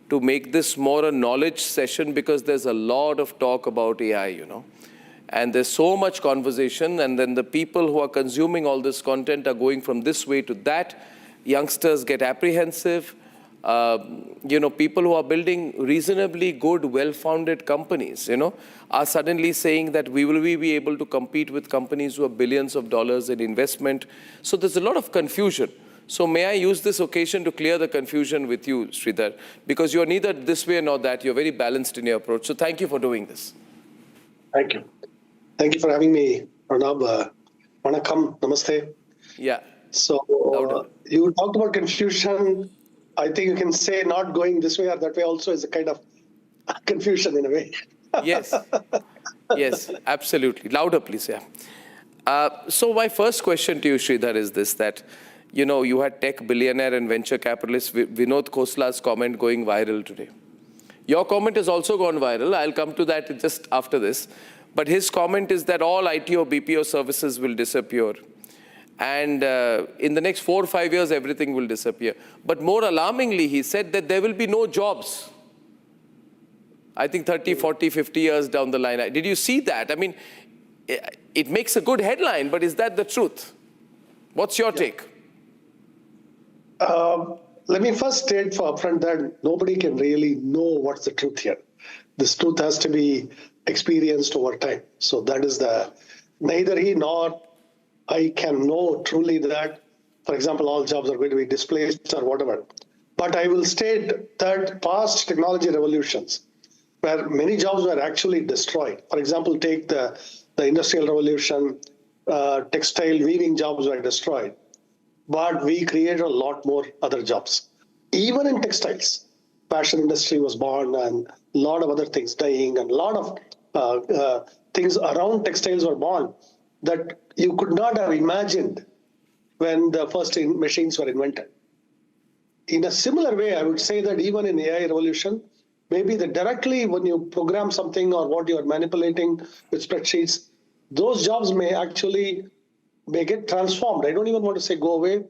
to make this more a knowledge session, because there's a lot of talk about AI, you know. And there's so much conversation, and then the people who are consuming all this content are going from this way to that. Youngsters get apprehensive. You know, people who are building reasonably good, well-founded companies, you know, are suddenly saying that will we be able to compete with companies who have billions of dollars in investment? So there's a lot of confusion. So may I use this occasion to clear the confusion with you, Sridhar, because you're neither this way nor that. You're very balanced in your approach. So thank you for doing this. Thank you. Thank you for having me, Arnab. Vanakkam, namaste. Yeah. So you talked about confusion. I think you can say not going this way or that way also is a kind of confusion in a way. Yes. Yes, absolutely. Louder, please. Yeah. So my first question to you, Sridhar, is this, that, you know, you had tech billionaire and venture capitalist Vinod Khosla's comment going viral today. Your comment has also gone viral. I'll come to that just after this. But his comment is that all IT or BPO services will disappear. And in the next 4 or 5 years, everything will disappear. But more alarmingly, he said that there will be no jobs. I think 30, 40, 50 years down the line. Did you see that? I mean, it makes a good headline, but is that the truth? What's your take? Let me first state for upfront that nobody can really know what's the truth here. This truth has to be experienced over time. So that is neither he nor I can know truly that, for example, all jobs are going to be displaced or whatever. But I will state that past technology revolutions, where many jobs were actually destroyed. For example, take the Industrial Revolution, textile weaving jobs were destroyed. But we created a lot more other jobs. Even in textiles, fashion industry was born, and a lot of other things, dyeing, and a lot of things around textiles were born that you could not have imagined when the first machines were invented. In a similar way, I would say that even in AI revolution, maybe directly when you program something or what you are manipulating with spreadsheets, those jobs may get transformed. I don't even want to say go away,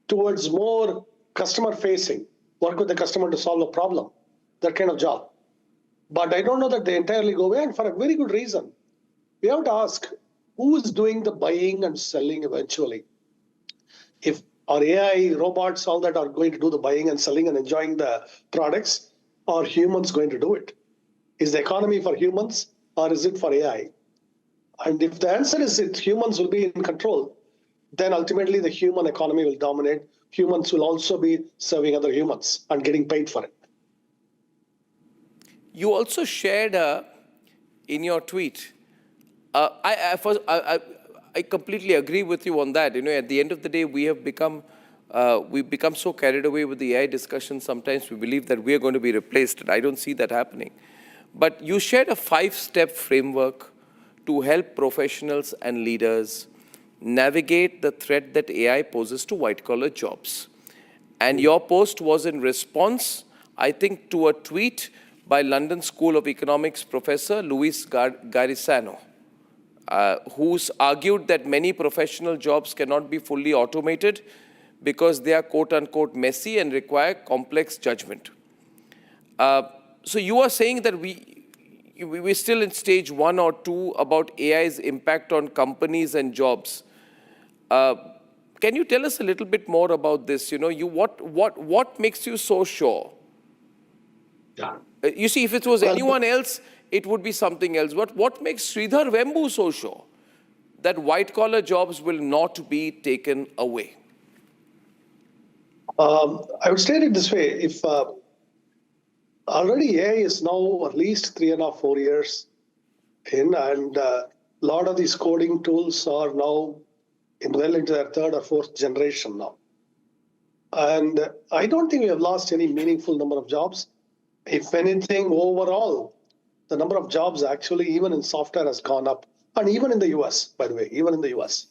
towards more customer facing, work with the customer to solve a problem, that kind of job. But I don't know that they entirely go away, and for a very good reason. We have to ask, who is doing the buying and selling eventually? If our AI, robots, all that are going to do the buying and selling and enjoying the products, are humans going to do it? Is the economy for humans, or is it for AI? And if the answer is humans will be in control, then ultimately the human economy will dominate. Humans will also be serving other humans and getting paid for it. You also shared in your tweet, I completely agree with you on that. You know, at the end of the day, we've become so carried away with the AI discussion. Sometimes we believe that we are going to be replaced, and I don't see that happening. But you shared a 5-step framework to help professionals and leaders navigate the threat that AI poses to white-collar jobs. And your post was in response, I think, to a tweet by London School of Economics professor Luis Garisano, who's argued that many professional jobs cannot be fully automated because they are quote-unquote messy and require complex judgment. So you are saying that we're still in stage 1 or 2 about AI's impact on companies and jobs. Can you tell us a little bit more about this? You know, what makes you so sure? Yeah. You see, if it was anyone else, it would be something else. What makes Sridhar Vembu so sure that white-collar jobs will not be taken away? I would state it this way. If already AI is now at least 3.5, 4 years in, and a lot of these coding tools are now well into their 3rd or 4th generation now. And I don't think we have lost any meaningful number of jobs. If anything, overall, the number of jobs actually, even in software, has gone up. And even in the US, by the way, even in the US.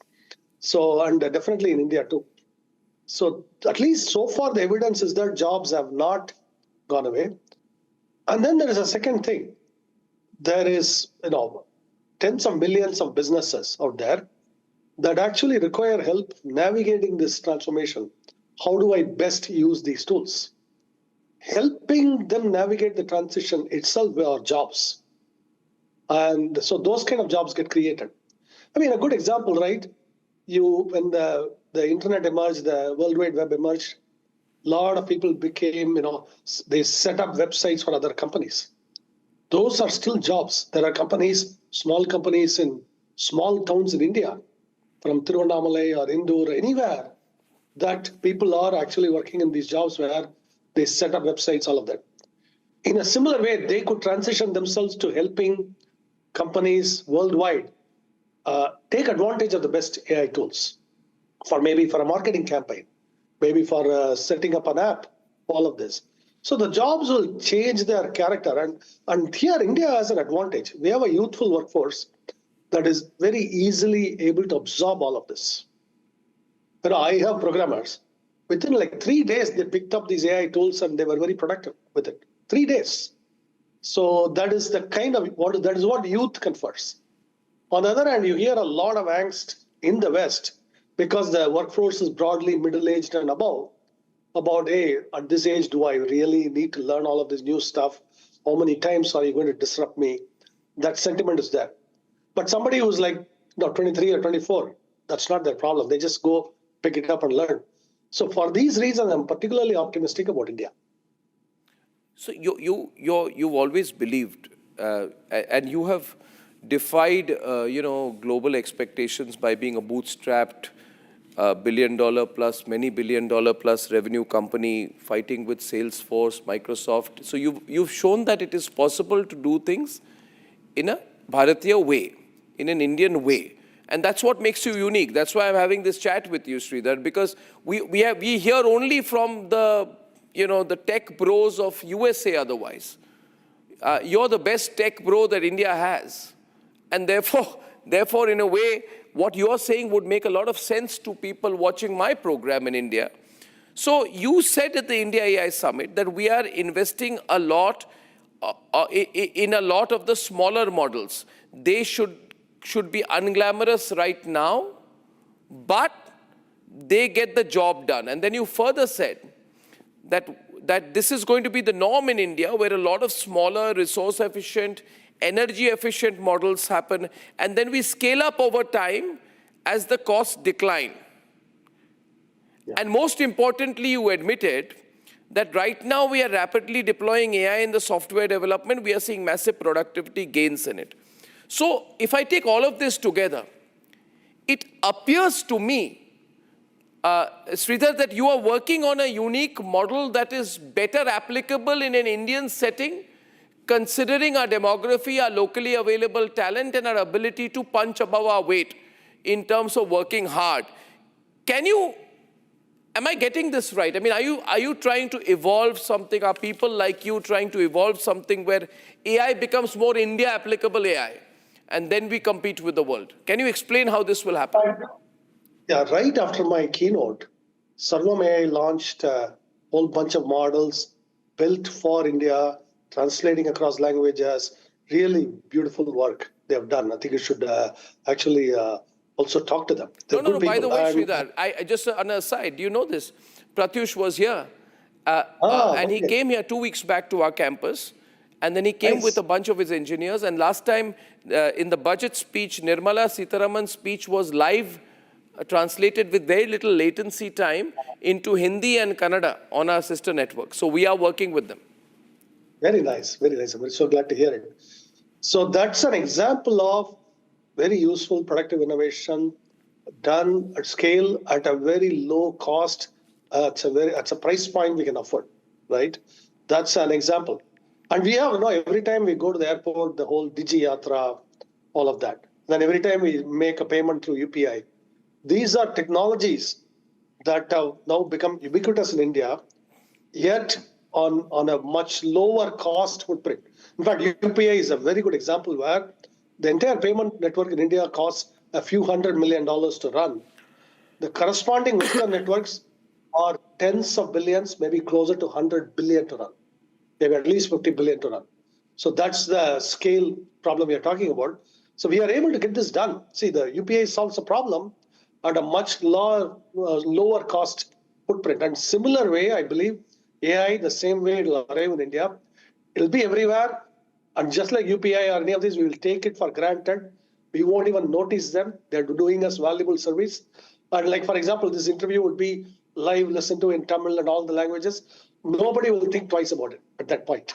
So, and definitely in India too. So at least so far, the evidence is that jobs have not gone away. And then there is a second thing. There is, tens of millions of businesses out there that actually require help navigating this transformation. How do I best use these tools? Helping them navigate the transition itself are jobs. And so those kind of jobs get created. I mean, a good example, right? When the internet emerged, the World Wide Web emerged, a lot of people became, they set up websites for other companies. Those are still jobs. There are companies, small companies in small towns in India, from Tiruvannamalai or Indore, anywhere, that people are actually working in these jobs where they set up websites, all of that. In a similar way, they could transition themselves to helping companies worldwide take advantage of the best AI tools for a marketing campaign, maybe for setting up an app, all of this. So the jobs will change their character. And here India has an advantage. We have a youthful workforce that is very easily able to absorb all of this. I have programmers. Within like 3 days, they picked up these AI tools and they were very productive with it. 3 days. So that is what youth confers. On the other hand, you hear a lot of angst in the West because the workforce is broadly middle-aged and above about, hey, at this age, do I really need to learn all of this new stuff? How many times are you going to disrupt me? That sentiment is there. But somebody who's like 23 or 24, that's not their problem. They just go pick it up and learn. So for these reasons, I'm particularly optimistic about India. So you've always believed, and you have defied, global expectations by being a bootstrapped billion-dollar plus, many billion-dollar plus revenue company fighting with Salesforce, Microsoft. So you've shown that it is possible to do things in a Bharatiya way, in an Indian way. And that's what makes you unique. That's why I'm having this chat with you, Sridhar, because we hear only from the tech bros of USA otherwise. You're the best tech bro that India has. And therefore, in a way, what you're saying would make a lot of sense to people watching my program in India. So you said at the India AI Summit that we are investing a lot in a lot of the smaller models. They should be unglamorous right now, but they get the job done. And then you further said that this is going to be the norm in India, where a lot of smaller, resource-efficient, energy-efficient models happen, and then we scale up over time as the costs decline. Yeah. And most importantly, you admitted that right now we are rapidly deploying AI in the software development. We are seeing massive productivity gains in it. So if I take all of this together, it appears to me, Sridhar, that you are working on a unique model that is better applicable in an Indian setting, considering our demography, our locally available talent, and our ability to punch above our weight in terms of working hard. Am I getting this right? I mean, are you trying to evolve something? Are people like you trying to evolve something where AI becomes more India applicable AI, and then we compete with the world? Can you explain how this will happen? Yeah, right after my keynote, Sarvam AI launched a whole bunch of models built for India, translating across languages. Really beautiful work they have done. I think you should actually also talk to them. No, by the way, Sridhar, I just on an aside, do you know this? Pratyush was here, and he came here 2 weeks back to our campus, and then he came with a bunch of his engineers, and last time in the budget speech, Nirmala Sitharaman's speech was live, translated with very little latency time into Hindi and Kannada on our sister network. So we are working with them. Very nice, very nice. I'm so glad to hear it. So that's an example of very useful productive innovation done at scale at a very low cost. It's a price point we can afford, right? That's an example. And we have, every time we go to the airport, the whole Digi Yatra, all of that. Then every time we make a payment through UPI. These are technologies that have now become ubiquitous in India, yet on a much lower cost footprint. In fact, UPI is a very good example where the entire payment network in India costs a few $100 million to run. The corresponding Western networks or tens of billions, maybe closer to 100 billion to run. They have at least 50 billion to run. So that's the scale problem we are talking about. So we are able to get this done. See, the UPI solves a problem at a much lower cost footprint. And similar way, I believe AI, the same way it will arrive in India, it will be everywhere. And just like UPI or any of these, we will take it for granted. We won't even notice them. They're doing us valuable service. And like, for example, this interview would be live, listened to in Tamil and all the languages. Nobody will think twice about it at that point.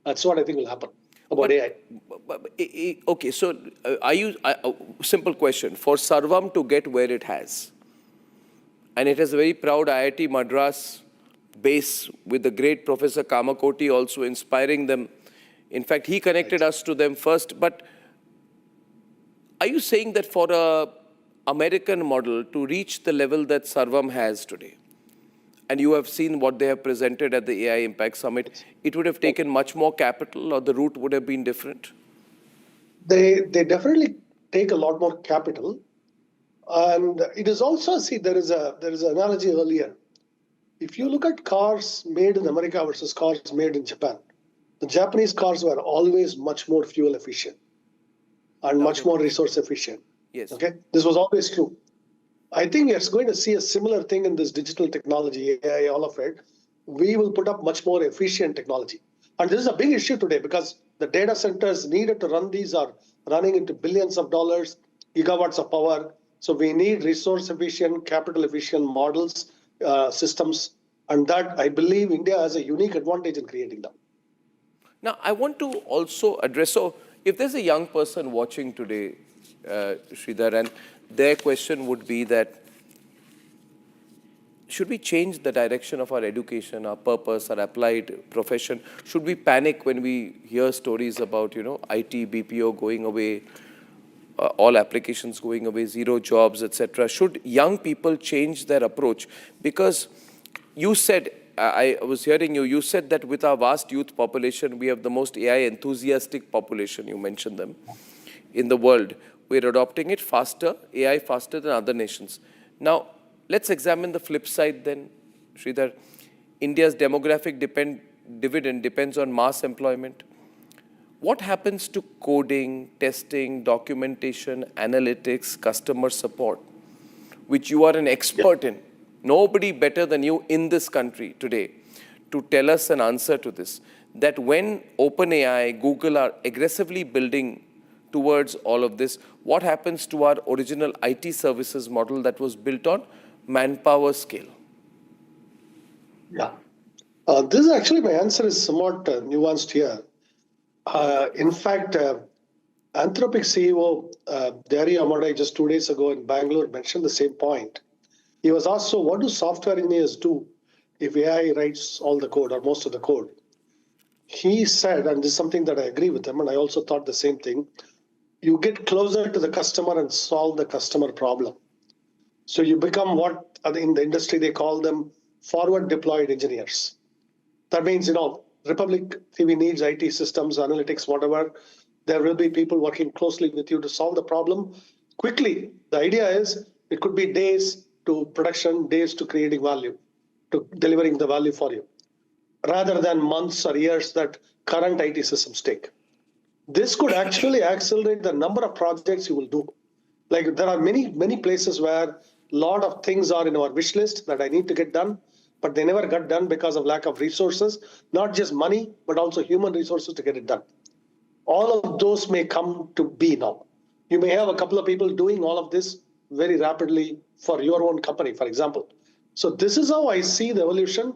That's what I think will happen about AI. Okay, so simple question. For Sarvam to get where it has, and it has a very proud IIT Madras base with the great Professor Kamakoti also inspiring them. In fact, he connected us to them first. But are you saying that for a American model to reach the level that Sarvam has today, and you have seen what they have presented at the AI Impact Summit, it would have taken much more capital, or the route would have been different? They definitely take a lot more capital. And it is also, see, there is an analogy earlier. If you look at cars made in America versus cars made in Japan, the Japanese cars were always much more fuel efficient and much more resource efficient. Yes. Okay, this was always true. I think we are going to see a similar thing in this digital technology, AI, all of it. We will put up much more efficient technology. And this is a big issue today because the data centers needed to run these are running into billions of dollars, gigawatts of power. So we need resource efficient, capital efficient models, systems. And that, I believe, India has a unique advantage in creating them. Now, I want to also address, so if there's a young person watching today, Sridhar, and their question would be that, should we change the direction of our education, our purpose, our applied profession? Should we panic when we hear stories about, IT, BPO going away, all applications going away, zero jobs, etc.? Should young people change their approach? Because you said, I was hearing you said that with our vast youth population, we have the most AI enthusiastic population, you mentioned them, in the world. We're adopting it faster, AI faster than other nations. Now, let's examine the flip side then, Sridhar. India's demographic dividend depends on mass employment. What happens to coding, testing, documentation, analytics, customer support, which you are an expert in? Nobody better than you in this country today to tell us an answer to this. That when OpenAI, Google are aggressively building towards all of this, what happens to our original IT services model that was built on manpower scale? Yeah. This is actually, my answer is somewhat nuanced here. In fact, Anthropic CEO Dario Amodei just 2 days ago in Bangalore mentioned the same point. He was asked, so what do software engineers do if AI writes all the code or most of the code? He said, and this is something that I agree with him, and I also thought the same thing, you get closer to the customer and solve the customer problem. So you become what in the industry they call them forward deployed engineers. That means, Republic TV needs IT systems, analytics, whatever. There will be people working closely with you to solve the problem quickly. The idea is it could be days to production, days to creating value, to delivering the value for you, rather than months or years that current IT systems take. This could actually accelerate the number of projects you will do. Like there are many places where a lot of things are in our wish list that I need to get done, but they never got done because of lack of resources, not just money, but also human resources to get it done. All of those may come to be now. You may have a couple of people doing all of this very rapidly for your own company, for example. So this is how I see the evolution.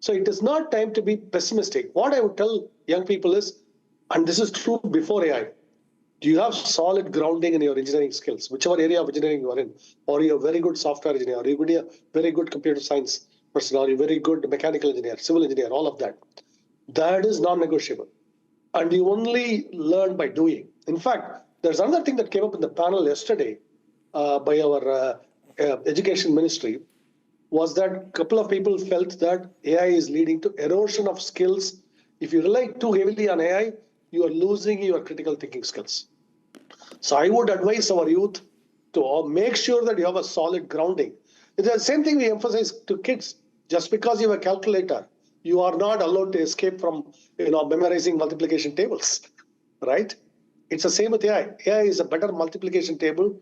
So it is not time to be pessimistic. What I would tell young people is, and this is true before AI, do you have solid grounding in your engineering skills, whichever area of engineering you are in, or you're a very good software engineer, or you're a very good computer science person, or you're a very good mechanical engineer, civil engineer, all of that. That is non-negotiable. And you only learn by doing. In fact, there's another thing that came up in the panel yesterday by our education ministry, was that a couple of people felt that AI is leading to erosion of skills. If you rely too heavily on AI, you are losing your critical thinking skills. So I would advise our youth to make sure that you have a solid grounding. It's the same thing we emphasize to kids. Just because you have a calculator, you are not allowed to escape from memorizing multiplication tables, right? It's the same with AI. AI is a better multiplication table.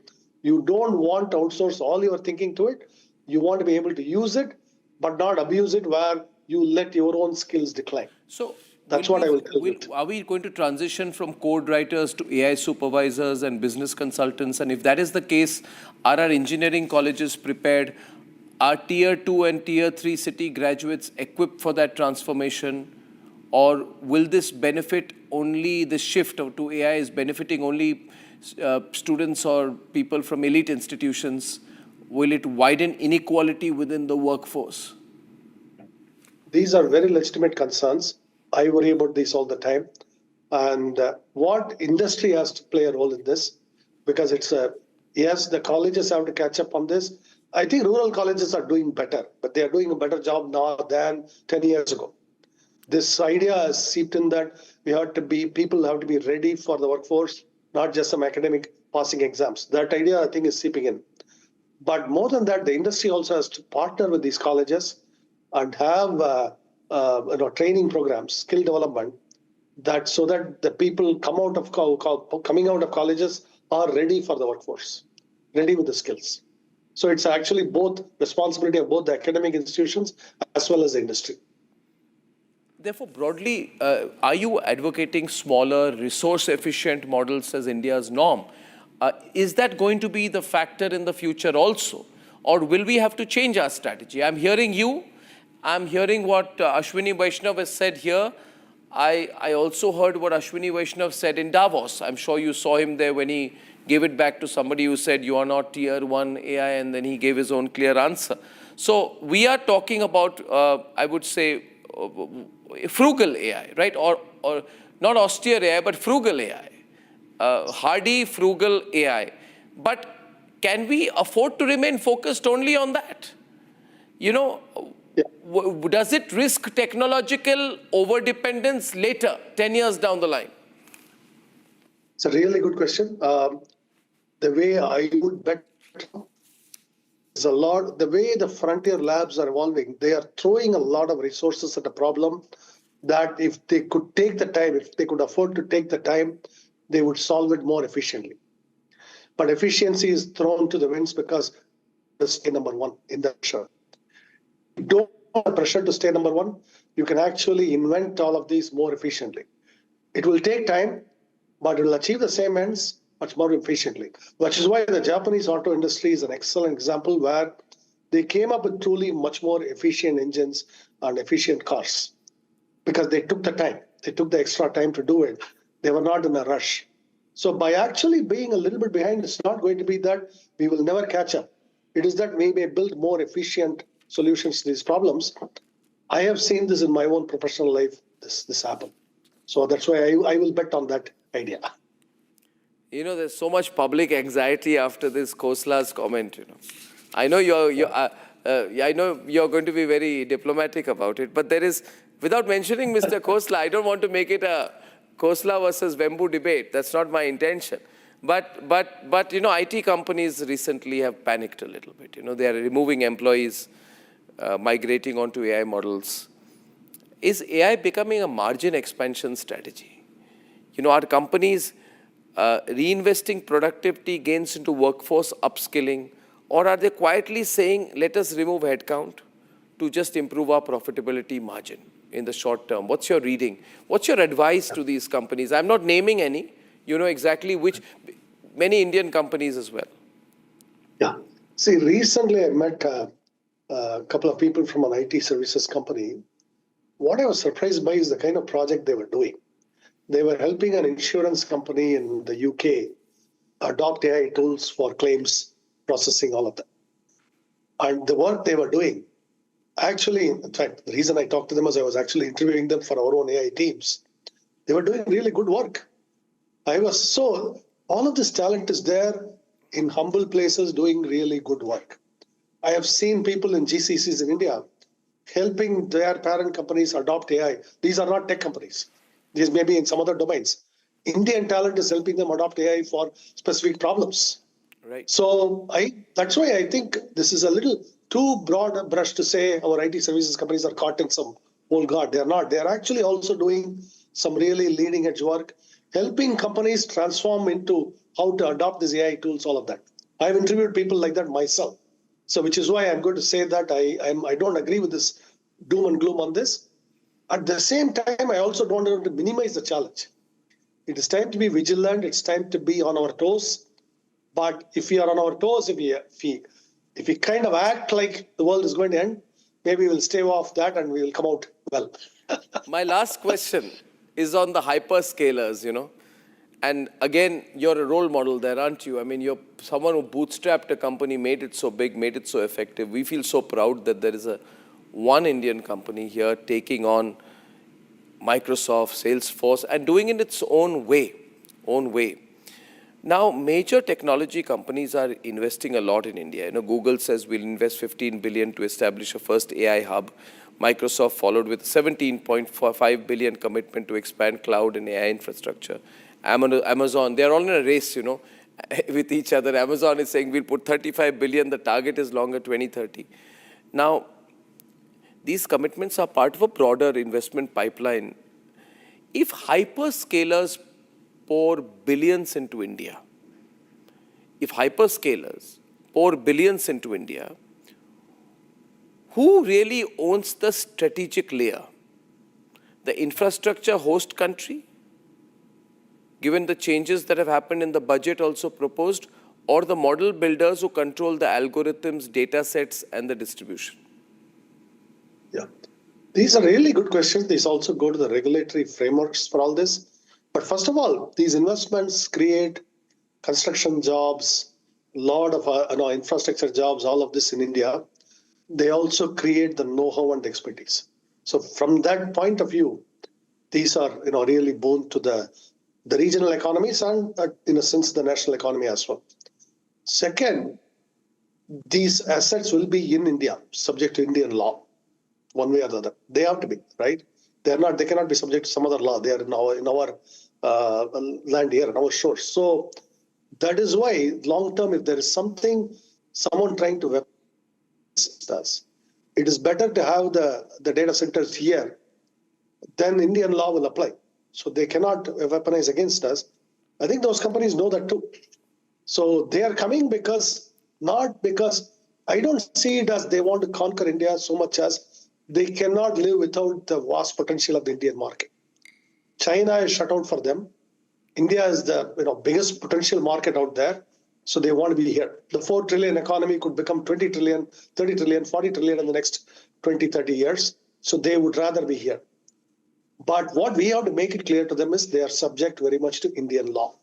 You don't want to outsource all your thinking to it. You want to be able to use it, but not abuse it where you let your own skills decline. So that's what I will tell you. Are we going to transition from code writers to AI supervisors and business consultants? And if that is the case, are our engineering colleges prepared? Are Tier 2 and Tier 3 city graduates equipped for that transformation? Or will this benefit only, the shift to AI is benefiting only students or people from elite institutions? Will it widen inequality within the workforce? These are very legitimate concerns. I worry about this all the time. And what industry has to play a role in this? Because yes, the colleges have to catch up on this. I think rural colleges are doing better, but they are doing a better job now than 10 years ago. This idea has seeped in that people have to be ready for the workforce, not just some academic passing exams. That idea, I think, is seeping in. But more than that, the industry also has to partner with these colleges and have training programs, skill development, so that the people coming out of colleges are ready for the workforce, ready with the skills. So it's actually both responsibility of both the academic institutions as well as the industry. Therefore, broadly, are you advocating smaller, resource-efficient models as India's norm? Is that going to be the factor in the future also? Or will we have to change our strategy? I'm hearing you. I'm hearing what Ashwini Vaishnav has said here. I also heard what Ashwini Vaishnav said in Davos. I'm sure you saw him there when he gave it back to somebody who said, you are not tier 1 AI, and then he gave his own clear answer. So we are talking about, I would say, frugal AI, right? Or not austere AI, but frugal AI. Hardy, frugal AI. But can we afford to remain focused only on that? Does it risk technological overdependence later, 10 years down the line? It's a really good question. The way I would bet is the way the frontier labs are evolving, they are throwing a lot of resources at a problem that if they could take the time, if they could afford to take the time, they would solve it more efficiently. But efficiency is thrown to the winds because they stay number one in the pressure. You don't have pressure to stay number one. You can actually invent all of these more efficiently. It will take time, but it will achieve the same ends much more efficiently, which is why the Japanese auto industry is an excellent example where they came up with truly much more efficient engines and efficient cars because they took the time. They took the extra time to do it. They were not in a rush. So by actually being a little bit behind, it's not going to be that we will never catch up. It is that we may build more efficient solutions to these problems. I have seen this in my own professional life, this happen. So that's why I will bet on that idea. There's so much public anxiety after this Khosla's comment. I know I know you're going to be very diplomatic about it, but there is, without mentioning Mr. Khosla, I don't want to make it a Khosla versus Vembu debate. That's not my intention. But IT companies recently have panicked a little bit. They are removing employees, migrating onto AI models. Is AI becoming a margin expansion strategy? Are companies reinvesting productivity gains into workforce upskilling, or are they quietly saying, let us remove headcount to just improve our profitability margin in the short term? What's your reading? What's your advice to these companies? I'm not naming any. You know exactly which, many Indian companies as well. Yeah. See, recently I met a couple of people from an IT services company. What I was surprised by is the kind of project they were doing. They were helping an insurance company in the UK adopt AI tools for claims processing, all of that. And the work they were doing, actually, in fact, the reason I talked to them was I was actually interviewing them for our own AI teams. They were doing really good work. All of this talent is there in humble places doing really good work. I have seen people in GCCs in India helping their parent companies adopt AI. These are not tech companies. These may be in some other domains. Indian talent is helping them adopt AI for specific problems. Right. So that's why I think this is a little too broad a brush to say our IT services companies are caught in some old guard. They're not. They're actually also doing some really leading edge work, helping companies transform into how to adopt these AI tools, all of that. I've interviewed people like that myself. So which is why I'm going to say that I don't agree with this doom and gloom on this. At the same time, I also don't want to minimize the challenge. It is time to be vigilant. It's time to be on our toes. But if we are on our toes, if we kind of act like the world is going to end, maybe we'll stave off that and we will come out well. My last question is on the hyperscalers, you know. And again, you're a role model there, aren't you? I mean, you're someone who bootstrapped a company, made it so big, made it so effective. We feel so proud that there is one Indian company here taking on Microsoft, Salesforce, and doing it its own way. Now, major technology companies are investing a lot in India. You know, Google says we'll invest 15 billion to establish a first AI hub. Microsoft followed with 17.45 billion commitment to expand cloud and AI infrastructure. Amazon, they're all in a race, you know, with each other. Amazon is saying we'll put 35 billion. The target is longer, 2030. Now, these commitments are part of a broader investment pipeline. If hyperscalers pour billions into India, who really owns the strategic layer? The infrastructure host country, given the changes that have happened in the budget also proposed, or the model builders who control the algorithms, data sets, and the distribution? Yeah, these are really good questions. These also go to the regulatory frameworks for all this. But first of all, these investments create construction jobs, a lot of infrastructure jobs, all of this in India. They also create the know-how and expertise. So from that point of view, these are really boon to the regional economies and in a sense the national economy as well. Second, these assets will be in India, subject to Indian law, one way or the other. They have to be, right? They cannot be subject to some other law. They are in our land here, in our shores. So that is why long term, if there is someone trying to weaponize us, it is better to have the data centers here, then Indian law will apply. So they cannot weaponize against us. I think those companies know that too. So they are coming not because I don't see it as they want to conquer India so much as they cannot live without the vast potential of the Indian market. China is shut out for them. India is the biggest potential market out there. So they want to be here. The 4 trillion economy could become 20 trillion, 30 trillion, 40 trillion in the next 20, 30 years. So they would rather be here. But what we have to make it clear to them is they are subject very much to Indian law,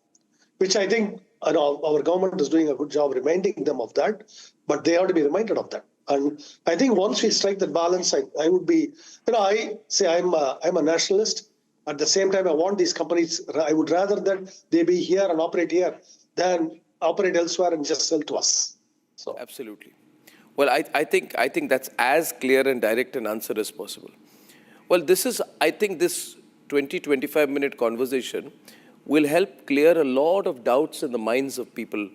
which I think our government is doing a good job reminding them of that, but they have to be reminded of that. And I think once we strike that balance, I would be, I say I'm a nationalist. At the same time, I want these companies, I would rather that they be here and operate here than operate elsewhere and just sell to us. So absolutely. Well, I think that's as clear and direct an answer as possible. Well, I think this 20-25 minute conversation will help clear a lot of doubts in the minds of people.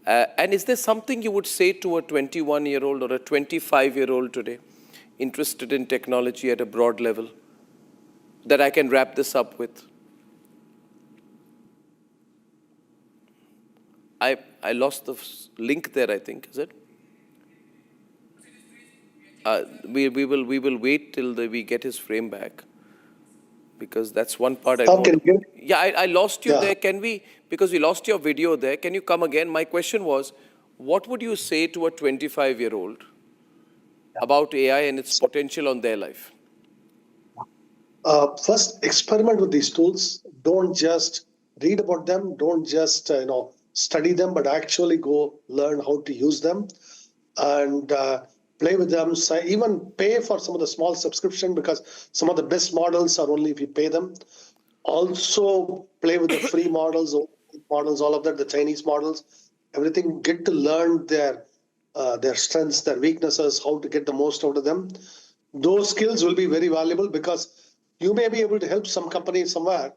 And is there something you would say to a 21-year-old or a 25-year-old today interested in technology at a broad level that I can wrap this up with? I lost the link there, I think, is it? We will wait till we get his frame back, because that's one part I don't. Yeah, I lost you there. Can we, because we lost your video there, can you come again? My question was, what would you say to a 25-year-old about AI and its potential on their life? First, experiment with these tools. Don't just read about them. Don't just study them, but actually go learn how to use them and play with them. So even pay for some of the small subscription, because some of the best models are only if you pay them. Also play with the free models, all of that, the Chinese models, everything. Get to learn their strengths, their weaknesses, how to get the most out of them. Those skills will be very valuable, because you may be able to help some company somewhere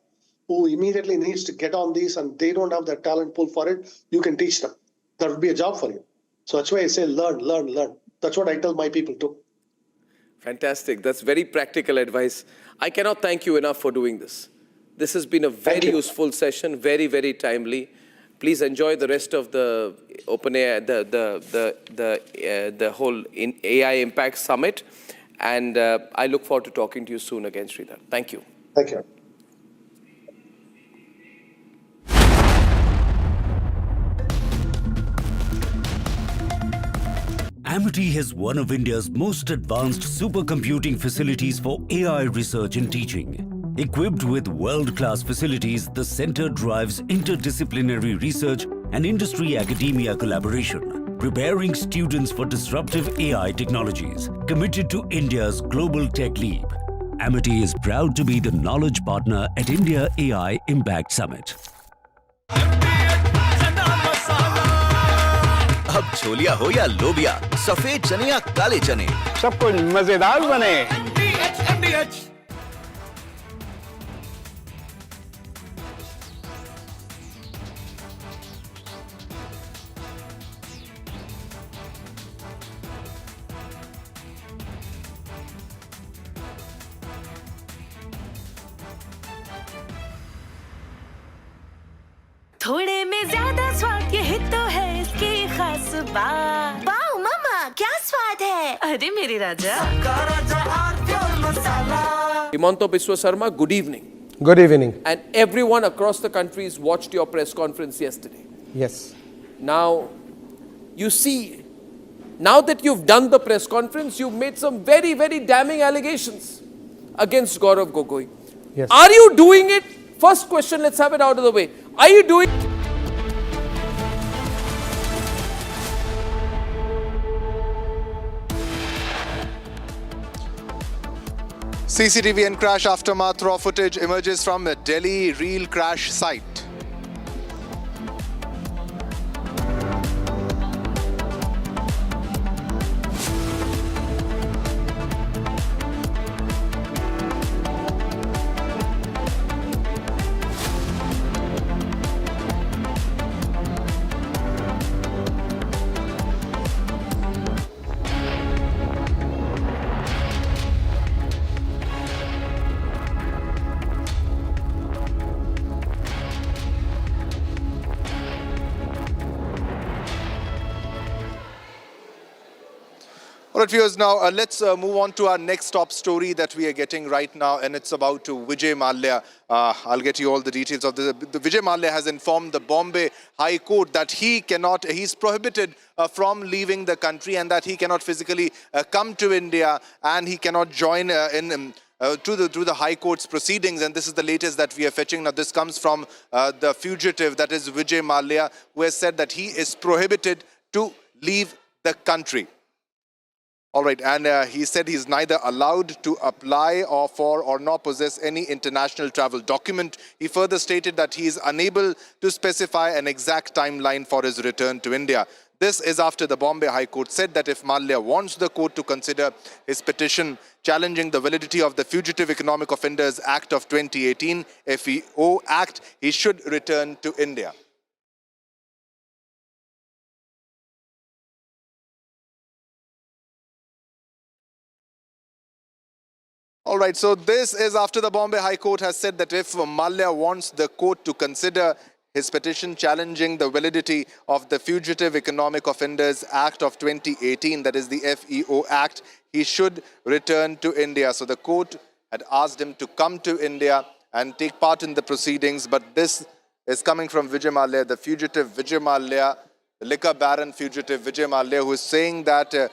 who immediately needs to get on these and they don't have that talent pool for it. You can teach them. That would be a job for you. So that's why I say learn. That's what I tell my people too. Fantastic. That's very practical advice. I cannot thank you enough for doing this. This has been a very useful session, very, very timely. Please enjoy the rest of the OpenAI, the whole AI Impact Summit. And I look forward to talking to you soon again, Sridhar. Thank you. Thank you. Amity has one of India's most advanced supercomputing facilities for AI research and teaching. Equipped with world-class facilities, the center drives interdisciplinary research and industry-academia collaboration, preparing students for disruptive AI technologies. Committed to India's global tech leap, Amity is proud to be the knowledge partner at India AI Impact Summit. अब छोलिया हो या लोबिया, सफेद चने या काले चने, सब कुछ मजेदार बने। थोड़े में ज्यादा स्वाद यही तो है इसकी खास बात। वाओ मामा, क्या स्वाद है? अरे मेरे राजा। Himanta Biswa Sarma, good evening. Good evening. And everyone across the country watched your press conference yesterday. Yes. Now, you see, now that you've done the press conference, you've made some very, very damning allegations against Gaurav Gogoi. Yes. Are you doing it? First question, let's have it out of the way. Are you doing CCTV and crash aftermath. Raw footage emerges from a Delhi real crash site. All right, viewers, now let's move on to our next top story that we are getting right now, and it's about Vijay Mallya. I'll get you all the details of this. Vijay Mallya has informed the Bombay High Court that he's prohibited from leaving the country and that he cannot physically come to India and he cannot join to the High Court's proceedings, and this is the latest that we are fetching. Now, this comes from the fugitive, that is Vijay Mallya, who has said that he is prohibited to leave the country. All right, and he said he's neither allowed to apply for or nor possess any international travel document. He further stated that he is unable to specify an exact timeline for his return to India. This is after the Bombay High Court said that if Mallya wants the court to consider his petition challenging the validity of the Fugitive Economic Offenders Act of 2018, FEO Act, he should return to India. All right, so this is after the Bombay High Court has said that if Mallya wants the court to consider his petition challenging the validity of the Fugitive Economic Offenders Act of 2018, that is the FEO Act, he should return to India. So the court had asked him to come to India and take part in the proceedings, but this is coming from Vijay Mallya, the fugitive Vijay Mallya, the liquor baron fugitive Vijay Mallya, who is saying that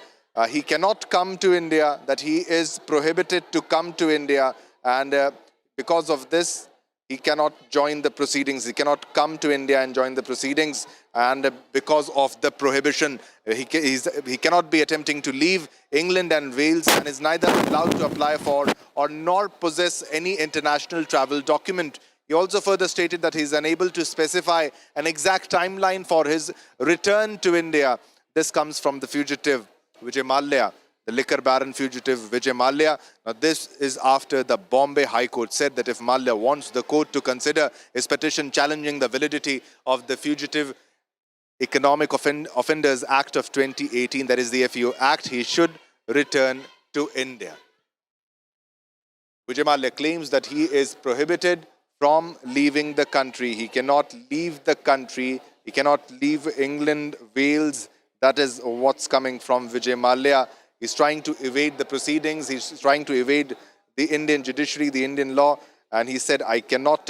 he cannot come to India, that he is prohibited to come to India, and because of this, he cannot join the proceedings. He cannot come to India and join the proceedings, and because of the prohibition, he cannot be attempting to leave England and Wales, and is neither allowed to apply for or nor possess any international travel document. He also further stated that he is unable to specify an exact timeline for his return to India. This comes from the fugitive Vijay Mallya, the liquor baron fugitive Vijay Mallya. Now, this is after the Bombay High Court said that if Mallya wants the court to consider his petition challenging the validity of the Fugitive Economic Offenders Act of 2018, that is the FEO Act, he should return to India. Vijay Mallya claims that he is prohibited from leaving the country. He cannot leave the country. He cannot leave England, Wales. That is what's coming from Vijay Mallya. He's trying to evade the proceedings. He's trying to evade the Indian judiciary, the Indian law. And he said, I cannot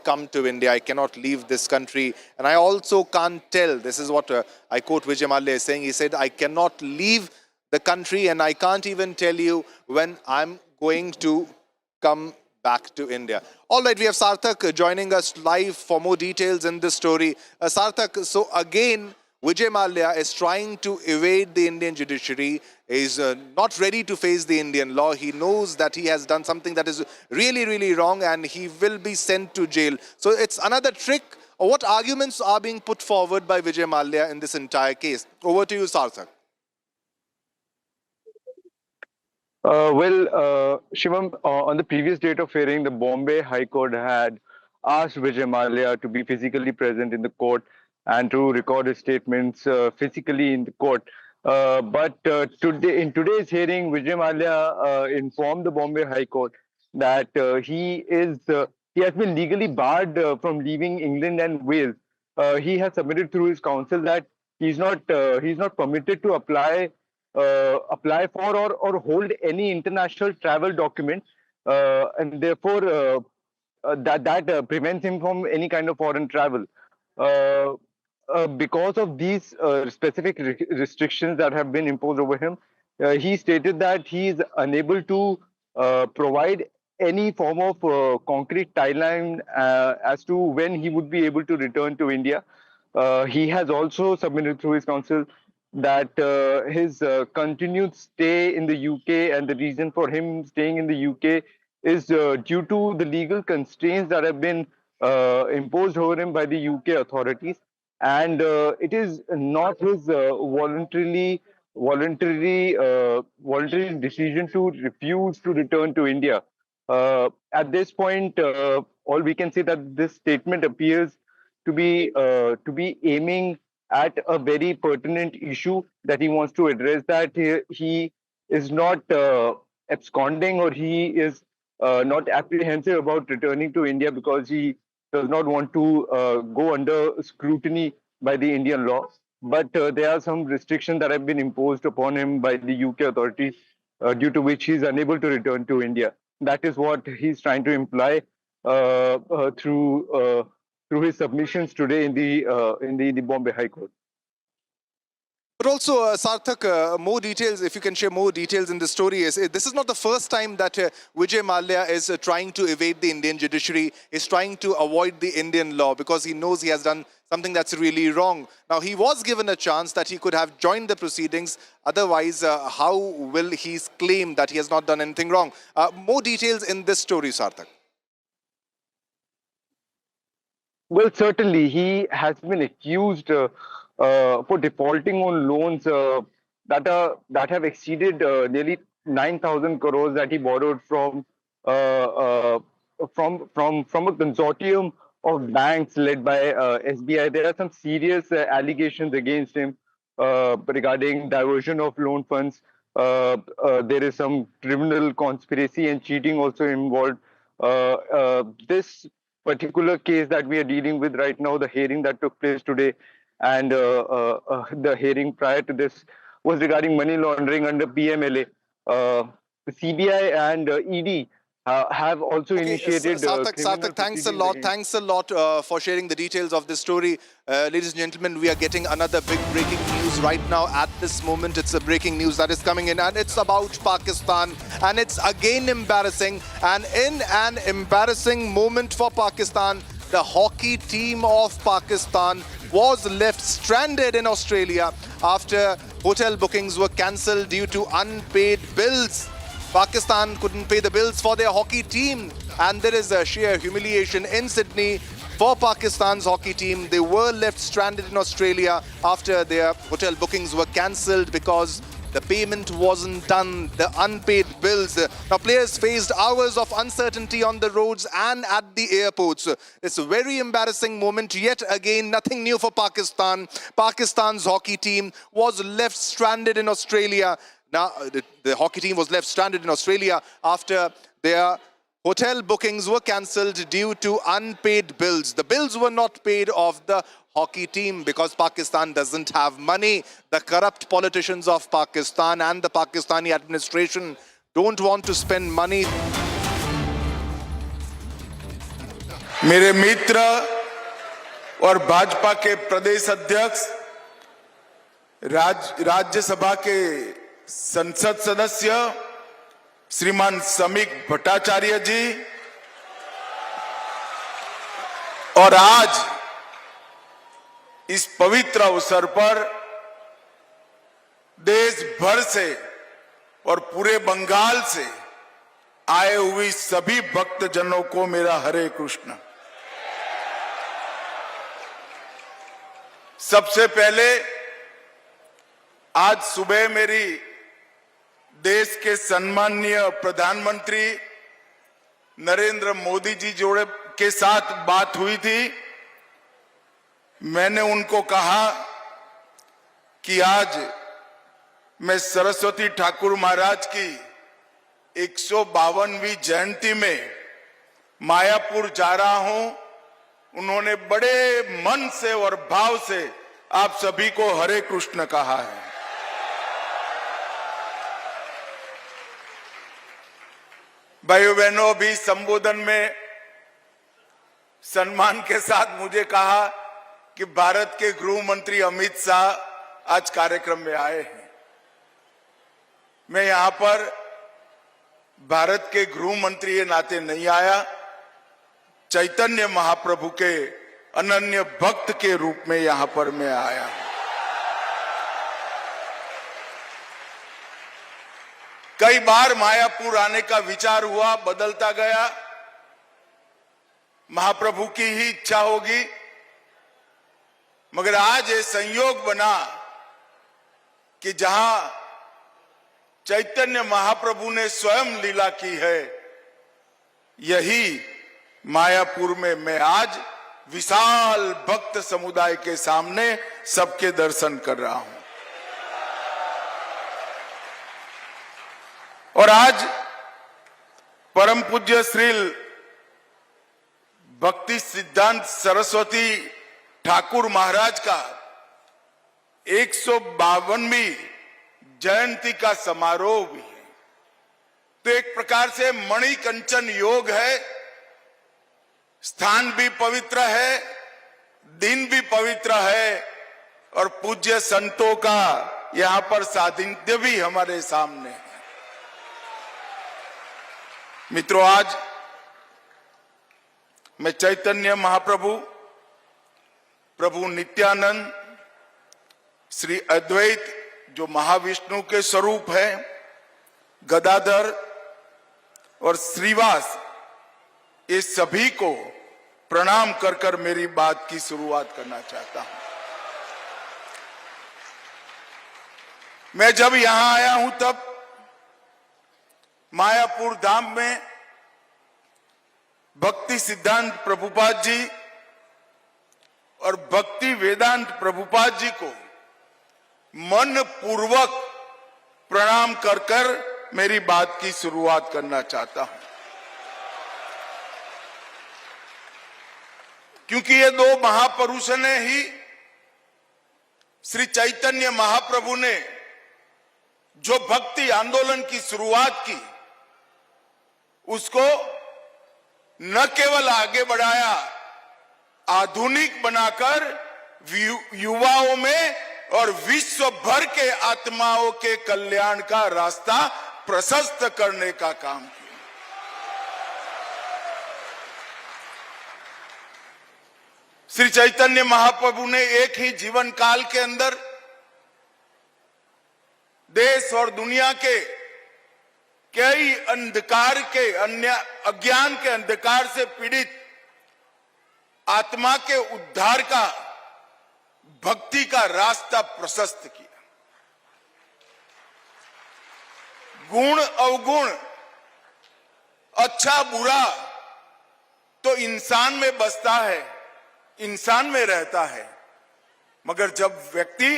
come to India. I cannot leave this country. And I also can't tell. This is what I quote Vijay Mallya is saying. He said, I cannot leave the country and I can't even tell you when I'm going to come back to India. All right, we have Sarthak joining us live for more details in this story. Sarthak, so again, Vijay Mallya is trying to evade the Indian judiciary, is not ready to face the Indian law. He knows that he has done something that is really, really wrong and he will be sent to jail. So it's another trick. What arguments are being put forward by Vijay Mallya in this entire case? Over to you, Sarthak. Shivam, on the previous date of hearing, the Bombay High Court had asked Vijay Mallya to be physically present in the court and to record his statements physically in the court. But in today's hearing, Vijay Mallya informed the Bombay High Court that he has been legally barred from leaving England and Wales. He has submitted through his counsel that he's not permitted to apply for or hold any international travel document, and therefore that prevents him from any kind of foreign travel. Because of these specific restrictions that have been imposed over him, he stated that he is unable to provide any form of concrete timeline as to when he would be able to return to India. He has also submitted through his counsel that his continued stay in the UK and the reason for him staying in the UK is due to the legal constraints that have been imposed over him by the UK authorities, and it is not his voluntary decision to refuse to return to India. At this point, all we can say that this statement appears to be aiming at a very pertinent issue that he wants to address, that he is not absconding or he is not apprehensive about returning to India because he does not want to go under scrutiny by the Indian law. But there are some restrictions that have been imposed upon him by the UK authorities due to which he is unable to return to India. That is what he's trying to imply through his submissions today in the Bombay High Court. But also, Sarthak, more details, if you can share more details in the story. This is not the first time that Vijay Mallya is trying to evade the Indian judiciary, is trying to avoid the Indian law because he knows he has done something that's really wrong. Now, he was given a chance that he could have joined the proceedings. Otherwise, how will he claim that he has not done anything wrong? More details in this story, Sarthak. Well, certainly, he has been accused for defaulting on loans that have exceeded nearly 9,000 crores that he borrowed from a consortium of banks led by SBI. There are some serious allegations against him regarding diversion of loan funds. There is some criminal conspiracy and cheating also involved. This particular case that we are dealing with right now, the hearing that took place today, and the hearing prior to this was regarding money laundering under PMLA. The CBI and ED have also initiated. Sarthak, thanks a lot. Thanks a lot for sharing the details of this story. Ladies and gentlemen, we are getting another big breaking news right now. At this moment, it's a breaking news that is coming in, and it's about Pakistan. And it's again embarrassing. And in an embarrassing moment for Pakistan, the hockey team of Pakistan was left stranded in Australia after hotel bookings were cancelled due to unpaid bills. Pakistan couldn't pay the bills for their hockey team, and there is a sheer humiliation in Sydney for Pakistan's hockey team. They were left stranded in Australia after their hotel bookings were cancelled because The payment wasn't done, the unpaid bills. Now players faced hours of uncertainty on the roads and at the airports. It's a very embarrassing moment. Yet again, nothing new for Pakistan. Pakistan's hockey team was left stranded in Australia. Now, the hockey team was left stranded in Australia after their hotel bookings were cancelled due to unpaid bills. The bills were not paid of the hockey team because Pakistan doesn't have money. The corrupt politicians of Pakistan and the Pakistani administration don't want to spend money. मेरे मित्र और भाजपा के प्रदेश अध्यक्ष, राज्यसभा के संसद सदस्य श्रीमान समीक भट्टाचार्य जी और आज इस पवित्र अवसर पर देश भर से और पूरे बंगाल से आए हुए सभी भक्तजनों को मेरा हरे कृष्ण। सबसे पहले आज सुबह मेरी देश के सम्माननीय प्रधानमंत्री नरेंद्र मोदी जी जोड़े के साथ बात हुई थी। मैंने उनको कहा कि आज मैं सरस्वती ठाकुर महाराज की 152वीं जयंती में मायापुर जा रहा हूं। उन्होंने बड़े मन से और भाव से आप सभी को हरे कृष्ण कहा है। भाइयों बहनों, भी संबोधन में सम्मान के साथ मुझे कहा कि भारत के गृह मंत्री अमित शाह आज कार्यक्रम में आए हैं। मैं यहां पर भारत के गृह मंत्री के नाते नहीं आया, चैतन्य महाप्रभु के अनन्य भक्त के रूप में यहां पर मैं आया हूं। कई बार मायापुर आने का विचार हुआ, बदलता गया। महाप्रभु की ही इच्छा होगी, मगर आज ये संयोग बना कि जहां चैतन्य महाप्रभु ने स्वयं लीला की है, यही मायापुर में मैं आज विशाल भक्त समुदाय के सामने सबके दर्शन कर रहा हूं। और आज परम पूज्य श्री भक्ति सिद्धांत सरस्वती ठाकुर महाराज का 152वीं जयंती का समारोह भी है। तो एक प्रकार से मणिकंचन योग है, स्थान भी पवित्र है, दिन भी पवित्र है और पूज्य संतों का यहां पर सानिध्य भी हमारे सामने है। मित्रों, आज मैं चैतन्य महाप्रभु, प्रभु नित्यानंद, श्री अद्वैत जो महाविष्णु के स्वरूप है, गदाधर और श्रीवास, ये सभी को प्रणाम कर कर मेरी बात की शुरुआत करना चाहता हूं। मैं जब यहां आया हूं तब मायापुर धाम में भक्ति सिद्धांत प्रभुपाद जी और भक्ति वेदांत प्रभुपाद जी को मन पूर्वक प्रणाम कर कर मेरी बात की शुरुआत करना चाहता हूं, क्योंकि ये दो महापुरुषों ने ही श्री चैतन्य महाप्रभु ने जो भक्ति आंदोलन की शुरुआत की, उसको न केवल आगे बढ़ाया, आधुनिक बनाकर युवाओं में और विश्व भर के आत्माओं के कल्याण का रास्ता प्रशस्त करने का काम किया। श्री चैतन्य महाप्रभु ने एक ही जीवन काल के अंदर देश और दुनिया के कई अंधकार के अन्य अज्ञान के अंधकार से पीड़ित आत्मा के उद्धार का, भक्ति का रास्ता प्रशस्त किया। गुण अवगुण, अच्छा बुरा तो इंसान में बसता है, इंसान में रहता है, मगर जब व्यक्ति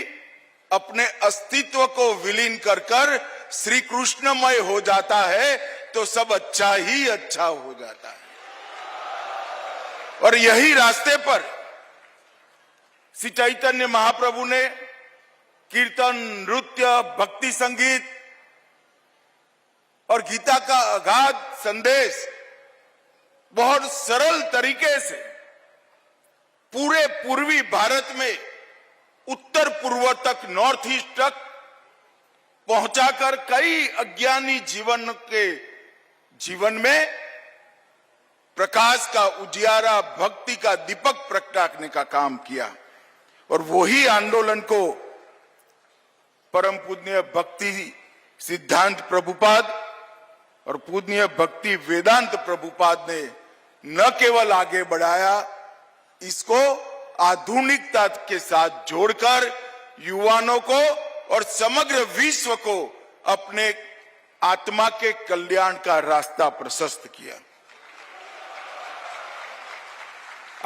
अपने अस्तित्व को विलीन कर कर श्री कृष्णमय हो जाता है तो सब अच्छा ही अच्छा हो जाता है। और यही रास्ते पर श्री चैतन्य महाप्रभु ने कीर्तन, नृत्य, भक्ति संगीत और गीता का अगाध संदेश बहुत सरल तरीके से पूरे पूर्वी भारत में उत्तर पूर्व तक, नॉर्थ ईस्ट तक पहुंचाकर कई अज्ञानी जीवन में प्रकाश का उजियारा, भक्ति का दीपक प्रगटाने का काम किया। और वही आंदोलन को परम पूज्य भक्ति सिद्धांत प्रभुपाद और पूज्य भक्ति वेदांत प्रभुपाद ने न केवल आगे बढ़ाया, इसको आधुनिकता के साथ जोड़कर युवाओं को और समग्र विश्व को अपने आत्मा के कल्याण का रास्ता प्रशस्त किया।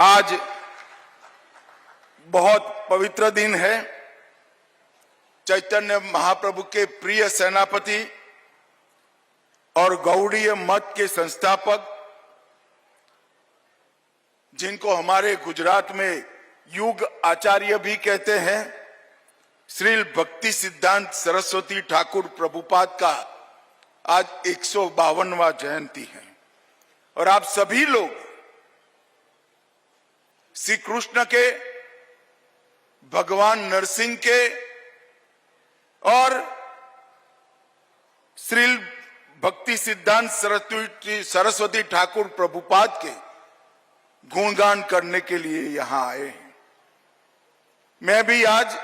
आज बहुत पवित्र दिन है। चैतन्य महाप्रभु के प्रिय सेनापति और गौड़ीय मत के संस्थापक, जिनको हमारे गुजरात में युग आचार्य भी कहते हैं, श्री भक्ति सिद्धांत सरस्वती ठाकुर प्रभुपाद का आज 152वां जयंती है। और आप सभी लोग श्री कृष्ण के, भगवान नरसिंह के और श्री भक्ति सिद्धांत सरस्वती ठाकुर प्रभुपाद के गुणगान करने के लिए यहां आए हैं। मैं भी आज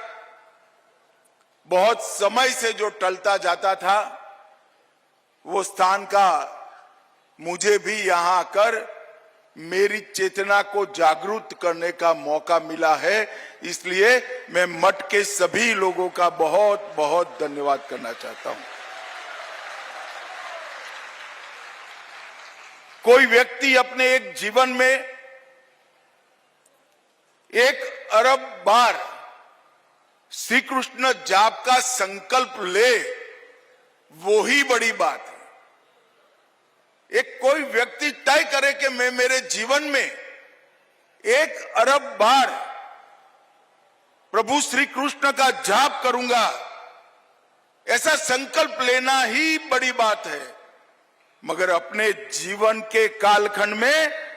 बहुत समय से जो टलता जाता था, वो स्थान का मुझे भी यहां आकर मेरी चेतना को जागरूक करने का मौका मिला है। इसलिए मैं मठ के सभी लोगों का बहुत बहुत धन्यवाद करना चाहता हूं। कोई व्यक्ति अपने एक जीवन में 1 अरब बार श्री कृष्ण जाप का संकल्प ले, वो ही बड़ी बात है। एक कोई व्यक्ति तय करे कि मैं मेरे जीवन में 1 अरब बार प्रभु श्री कृष्ण का जाप करूंगा, ऐसा संकल्प लेना ही बड़ी बात है। मगर अपने जीवन के कालखंड में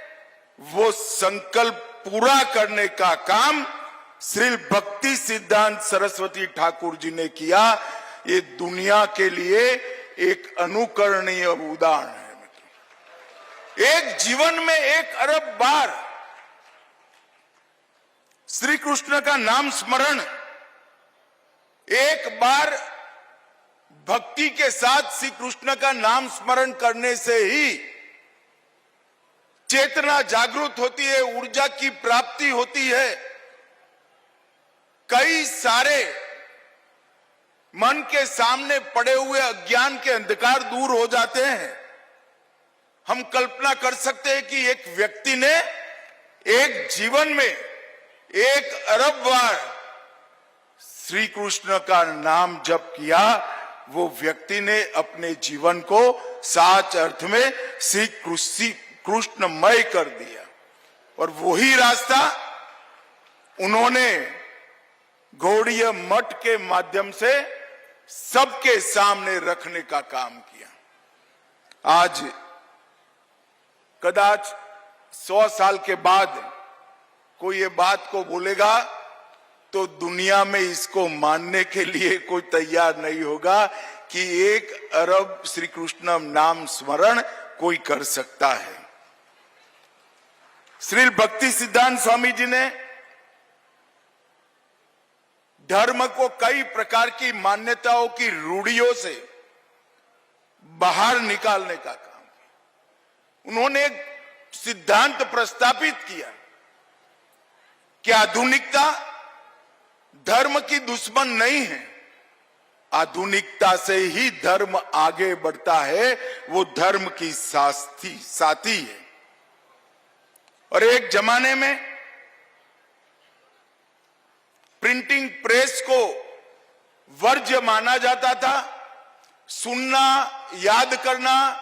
वो संकल्प पूरा करने का काम श्री भक्ति सिद्धांत सरस्वती ठाकुर जी ने किया। ये दुनिया के लिए एक अनुकरणीय उदाहरण है। एक जीवन में 1 अरब बार श्री कृष्ण का नाम स्मरण, एक बार भक्ति के साथ श्री कृष्ण का नाम स्मरण करने से ही चेतना जागृत होती है, ऊर्जा की प्राप्ति होती है। कई सारे मन के सामने पड़े हुए अज्ञान के अंधकार दूर हो जाते हैं। हम कल्पना कर सकते हैं कि एक व्यक्ति ने एक जीवन में 1 अरब बार श्री कृष्ण का नाम जप किया, वो व्यक्ति ने अपने जीवन को सच अर्थ में श्री कृष्णमय कर दिया। और वही रास्ता उन्होंने गौड़ीय मठ के माध्यम से सबके सामने रखने का काम किया। आज कदाच 100 साल के बाद कोई ये बात को बोलेगा तो दुनिया में इसको मानने के लिए कोई तैयार नहीं होगा कि 1 अरब श्री कृष्ण नाम स्मरण कोई कर सकता है। श्री भक्ति सिद्धांत स्वामी जी ने धर्म को कई प्रकार की मान्यताओं की रूढ़ियों से बाहर निकालने का काम किया। उन्होंने एक सिद्धांत प्रस्तापित किया कि आधुनिकता धर्म की दुश्मन नहीं है, आधुनिकता से ही धर्म आगे बढ़ता है, वो धर्म की साथी है। और एक जमाने में प्रिंटिंग प्रेस को वर्ज्य माना जाता था। सुनना, याद करना,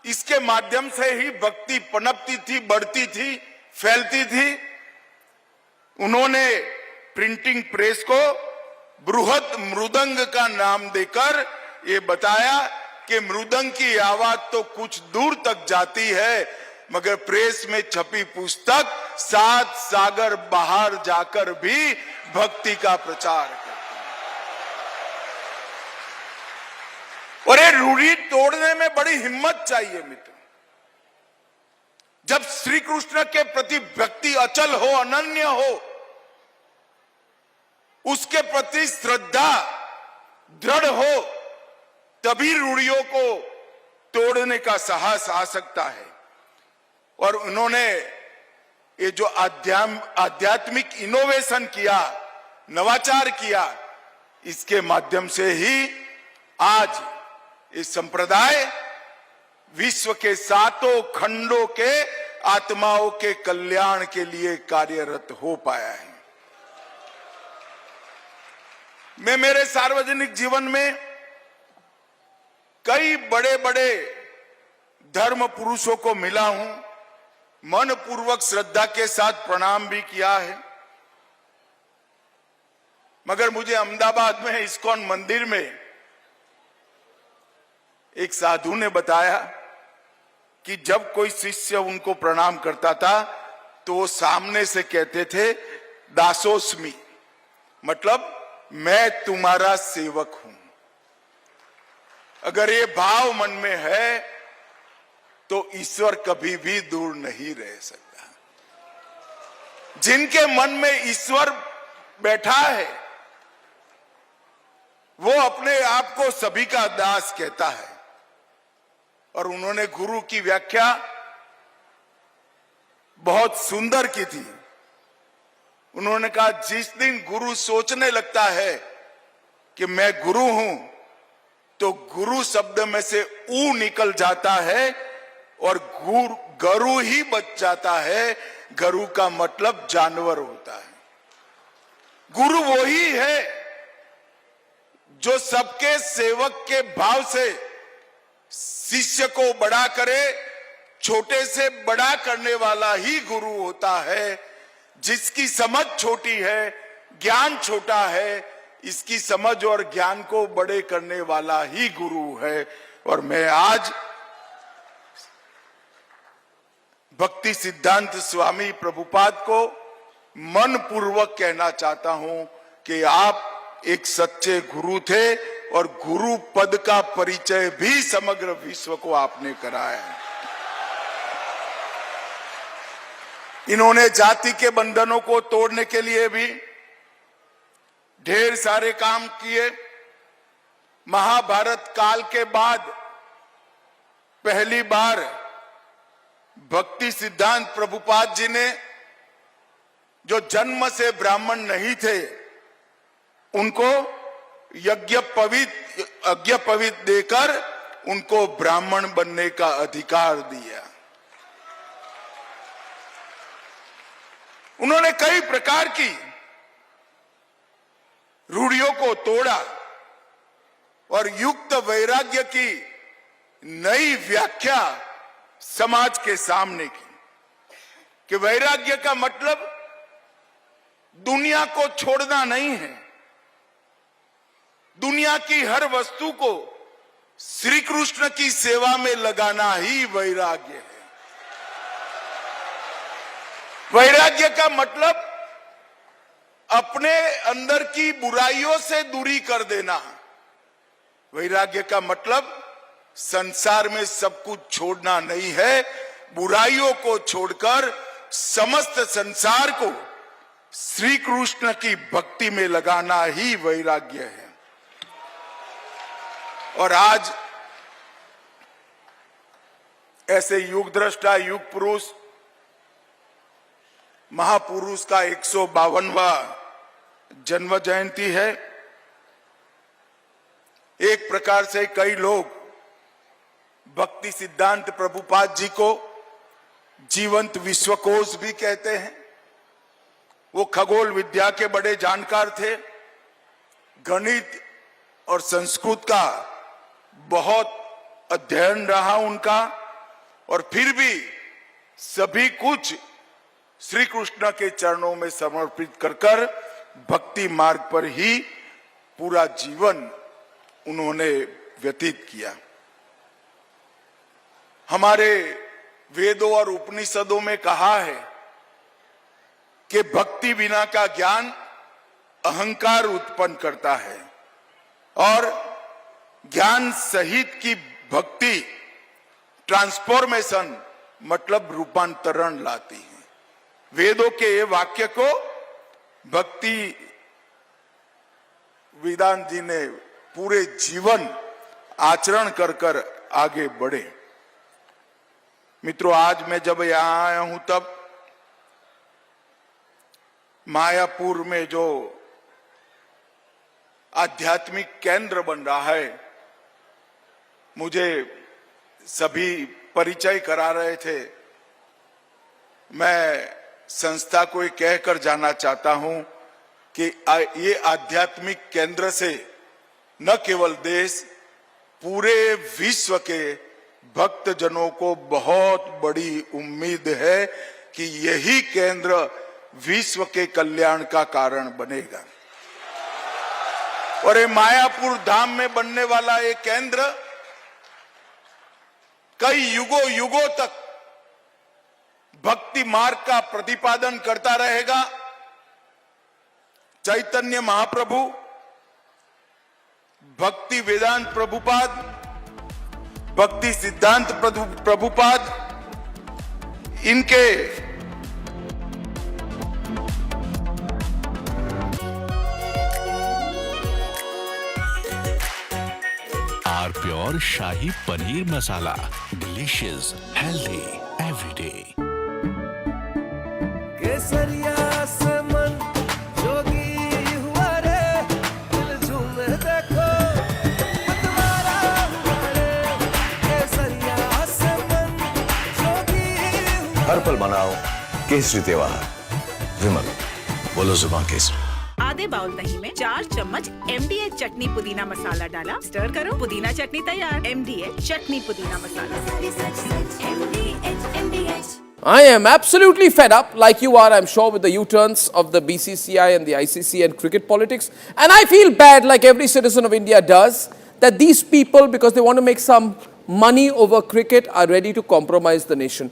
इसके माध्यम से ही भक्ति पनपती थी, बढ़ती थी, फैलती थी। उन्होंने प्रिंटिंग प्रेस को बृहत मृदंग का नाम देकर ये बताया कि मृदंग की आवाज तो कुछ दूर तक जाती है, मगर प्रेस में छपी पुस्तक 7 सागर बाहर जाकर भी भक्ति का प्रचार करती है। और ये रूढ़ी तोड़ने में बड़ी हिम्मत चाहिए मित्र। जब श्री कृष्ण के प्रति भक्ति अचल हो, अनन्य हो, उसके प्रति श्रद्धा दृढ़ हो, तभी रूढ़ियों को तोड़ने का साहस आ सकता है। और उन्होंने ये जो आध्यात्मिक इनोवेशन किया, नवाचार किया, इसके माध्यम से ही आज इस संप्रदाय विश्व के 7 खंडों के आत्माओं के कल्याण के लिए कार्यरत हो पाया है। मैं मेरे सार्वजनिक जीवन में कई बड़े बड़े धर्म पुरुषों को मिला हूं, मन पूर्वक श्रद्धा के साथ प्रणाम भी किया है। मगर मुझे अहमदाबाद में इस्कॉन मंदिर में एक साधु ने बताया कि जब कोई शिष्य उनको प्रणाम करता था तो वो सामने से कहते थे दासोस्मि, मतलब मैं तुम्हारा सेवक हूं। अगर ये भाव मन में है तो ईश्वर कभी भी दूर नहीं रह सकता। जिनके मन में ईश्वर बैठा है वो अपने आप को सभी का दास कहता है। और उन्होंने गुरु की व्याख्या बहुत सुंदर की थी। उन्होंने कहा, जिस दिन गुरु सोचने लगता है कि मैं गुरु हूं, तो गुरु शब्द में से ऊ निकल जाता है और गरु ही बच जाता है। गरु का मतलब जानवर होता है। गुरु वही है जो सबके सेवक के भाव से शिष्य को बड़ा करे। छोटे से बड़ा करने वाला ही गुरु होता है। जिसकी समझ छोटी है, ज्ञान छोटा है, इसकी समझ और ज्ञान को बड़े करने वाला ही गुरु है। और मैं आज भक्ति सिद्धांत स्वामी प्रभुपाद को मन पूर्वक कहना चाहता हूं कि आप एक सच्चे गुरु थे और गुरु पद का परिचय भी समग्र विश्व को आपने कराया है। इन्होंने जाति के बंधनों को तोड़ने के लिए भी ढेर सारे काम किए। महाभारत काल के बाद पहली बार भक्ति सिद्धांत प्रभुपाद जी ने, जो जन्म से ब्राह्मण नहीं थे, उनको यज्ञ पवित देकर उनको ब्राह्मण बनने का अधिकार दिया। उन्होंने कई प्रकार की रूढ़ियों को तोड़ा और युक्त वैराग्य की नई व्याख्या समाज के सामने की कि वैराग्य का मतलब दुनिया को छोड़ना नहीं है। दुनिया की हर वस्तु को श्री कृष्ण की सेवा में लगाना ही वैराग्य है। वैराग्य का मतलब अपने अंदर की बुराइयों से दूरी कर देना। वैराग्य का मतलब संसार में सब कुछ छोड़ना नहीं है, बुराइयों को छोड़कर समस्त संसार को श्री कृष्ण की भक्ति में लगाना ही वैराग्य है। और आज ऐसे युग दृष्टा, युग पुरुष, महापुरुष का 152वां जन्म जयंती है। एक प्रकार से कई लोग भक्ति सिद्धांत प्रभुपाद जी को जीवंत विश्वकोश भी कहते हैं। वो खगोल विद्या के बड़े जानकार थे, गणित और संस्कृत का बहुत अध्ययन रहा उनका, और फिर भी सभी कुछ श्री कृष्ण के चरणों में समर्पित कर भक्ति मार्ग पर ही पूरा जीवन उन्होंने व्यतीत किया। हमारे वेदों और उपनिषदों में कहा है कि भक्ति बिना का ज्ञान अहंकार उत्पन्न करता है और ज्ञान सहित की भक्ति ट्रांसफॉर्मेशन मतलब रूपांतरण लाती है। वेदों के ये वाक्य को भक्ति वेदांत जी ने पूरे जीवन आचरण कर आगे बढ़े। मित्रों, आज मैं जब यहां आया हूं तब मायापुर में जो आध्यात्मिक केंद्र बन रहा है, मुझे सभी परिचय करा रहे थे। मैं संस्था को ये कहकर जाना चाहता हूं कि ये आध्यात्मिक केंद्र से न केवल देश, पूरे विश्व के भक्तजनों को बहुत बड़ी उम्मीद है कि यही केंद्र विश्व के कल्याण का कारण बनेगा। और ये मायापुर धाम में बनने वाला ये केंद्र कई युगों तक भक्ति मार्ग का प्रतिपादन करता रहेगा। चैतन्य महाप्रभु, भक्ति वेदांत प्रभुपाद, भक्ति सिद्धांत प्रभुपाद, इनके R pure shahi paneer masala, delicious, healthy everyday. केसरिया से मन जोगी हुआ रे, दिल झूमे देखो मतवारा हुआ रे। केसरिया से मन जोगी हर पल मनाओ केसरी त्योहार। विमल, बोलो जुबान केसरी। आधे बाउल दही में 4 चम्मच MDH चटनी पुदीना मसाला डाला, स्टर करो, पुदीना चटनी तैयार। MDH चटनी पुदीना मसाला। I am absolutely fed up, like you are, I'm sure, with the U-turns of the BCCI and the ICC and cricket politics. And I feel bad, like every citizen of India does, that these people, because they want to make some money over cricket, are ready to compromise the nation.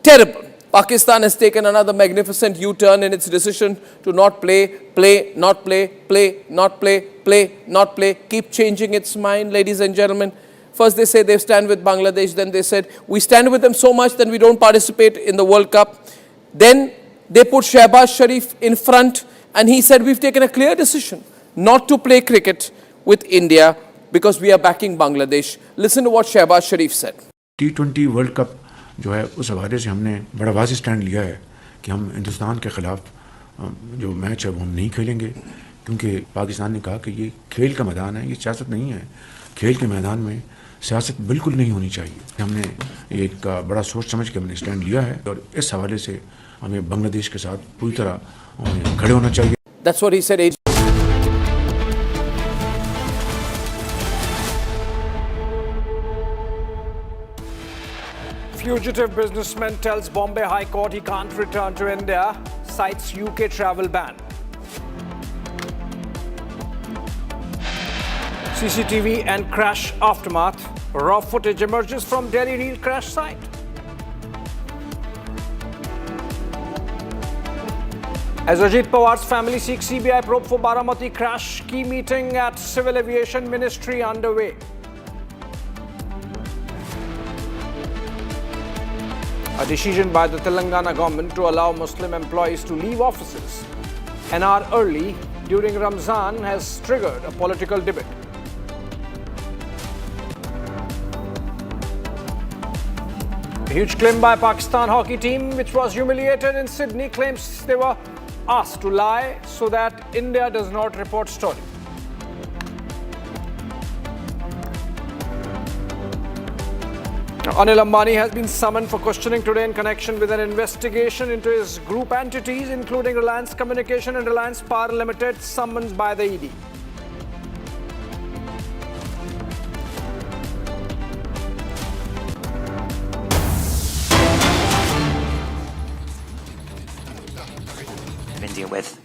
Terrible. Pakistan has taken another magnificent U-turn in its decision to not play, not play, not play, not play. Keep changing its mind, ladies and gentlemen. First they say they stand with Bangladesh, then they said we stand with them so much that we don't participate in the World Cup. Then they put Shehbaz Sharif in front and he said we've taken a clear decision not to play cricket with India because we are backing Bangladesh. Listen to what Shehbaz Sharif said. T20 world cup जो है उस हवाले से हमने बड़ा वाज़ेह stand लिया है कि हम हिंदुस्तान के ख़िलाफ़ जो मैच है वो हम नहीं खेलेंगे, क्योंकि पाकिस्तान ने कहा कि ये खेल का मैदान है, ये सियासत नहीं है। खेल के मैदान में सियासत बिल्कुल नहीं होनी चाहिए। हमने एक बड़ा सोच समझ के हमने स्टैंड लिया है और इस हवाले से हमें बांग्लादेश के साथ पूरी तरह खड़े होना चाहिए। That's what he said. Fugitive businessman tells Bombay High Court he can't return to India, cites UK travel ban. CCTV and crash aftermath. Raw footage emerges from Delhi real crash site. As Ajit Pawar's family seeks CBI probe for Baramati crash, key meeting at Civil Aviation Ministry underway. A decision by the Telangana government to allow Muslim employees to leave offices an hour early during Ramzan has triggered a political debate. A huge claim by Pakistan hockey team, which was humiliated in Sydney, claims they were asked to lie so that India does not report story. Anil Ambani has been summoned for questioning today in connection with an investigation into his group entities, including Reliance Communication and Reliance Power Limited, summoned by the ED. With.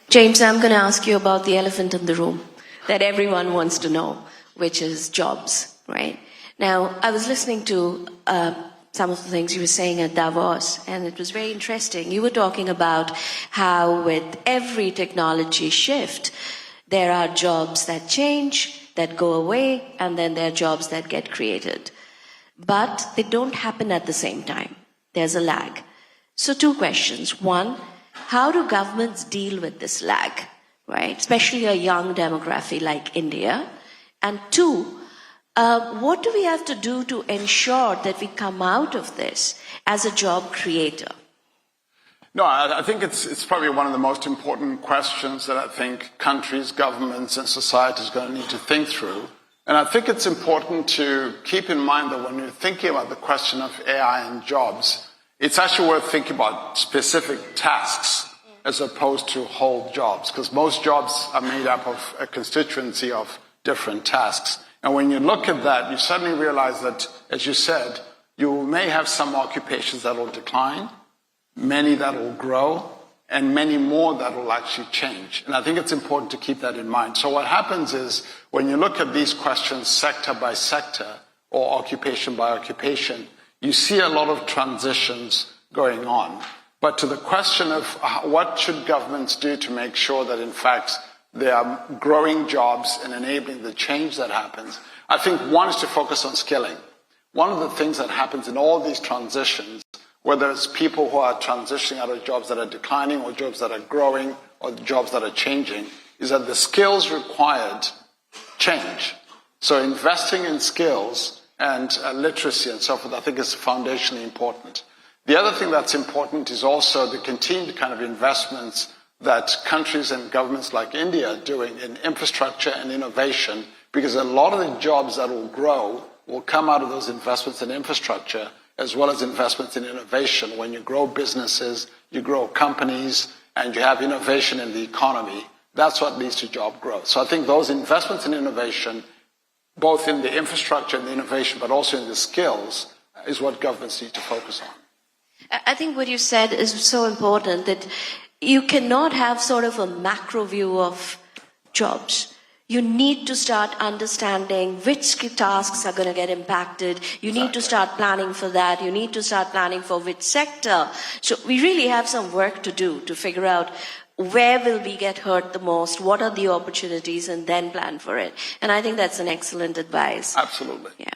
James, I'm going to ask you about the elephant in the room that everyone wants to know, which is jobs, right? Now, I was listening to some of the things you were saying at Davos, and it was very interesting. You were talking about how with every technology shift, there are jobs that change, that go away, and then there are jobs that get created. But they don't happen at the same time. There's a lag. So 2 questions. One, how do governments deal with this lag, right? Especially a young demography like India. And 2, what do we have to do to ensure that we come out of this as a job creator? No, I think it's probably one of the most important questions that I think countries, governments, and society is going to need to think through. And I think it's important to keep in mind that when you're thinking about the question of AI and jobs, it's actually worth thinking about specific tasks as opposed to whole jobs, because most jobs are made up of a constituency of different tasks. And when you look at that, you suddenly realize that, as you said, you may have some occupations that will decline, many that will grow, and many more that will actually change. And I think it's important to keep that in mind. So what happens is, when you look at these questions sector by sector or occupation by occupation, you see a lot of transitions going on. But to the question of what should governments do to make sure that, in fact, they are growing jobs and enabling the change that happens, I think one is to focus on skilling. One of the things that happens in all these transitions, whether it's people who are transitioning out of jobs that are declining or jobs that are growing or jobs that are changing, is that the skills required change. So investing in skills and literacy and so forth, I think is foundationally important. The other thing that's important is also the continued kind of investments that countries and governments like India are doing in infrastructure and innovation, because a lot of the jobs that will grow will come out of those investments in infrastructure as well as investments in innovation. When you grow businesses, you grow companies, and you have innovation in the economy, that's what leads to job growth. So I think those investments in innovation, both in the infrastructure and the innovation, but also in the skills, is what governments need to focus on. I think what you said is so important, that you cannot have sort of a macro view of jobs. You need to start understanding which tasks are going to get impacted. You need to start planning for that. You need to start planning for which sector. So we really have some work to do to figure out where will we get hurt the most, what are the opportunities, and then plan for it. And I think that's an excellent advice. Absolutely. Yeah.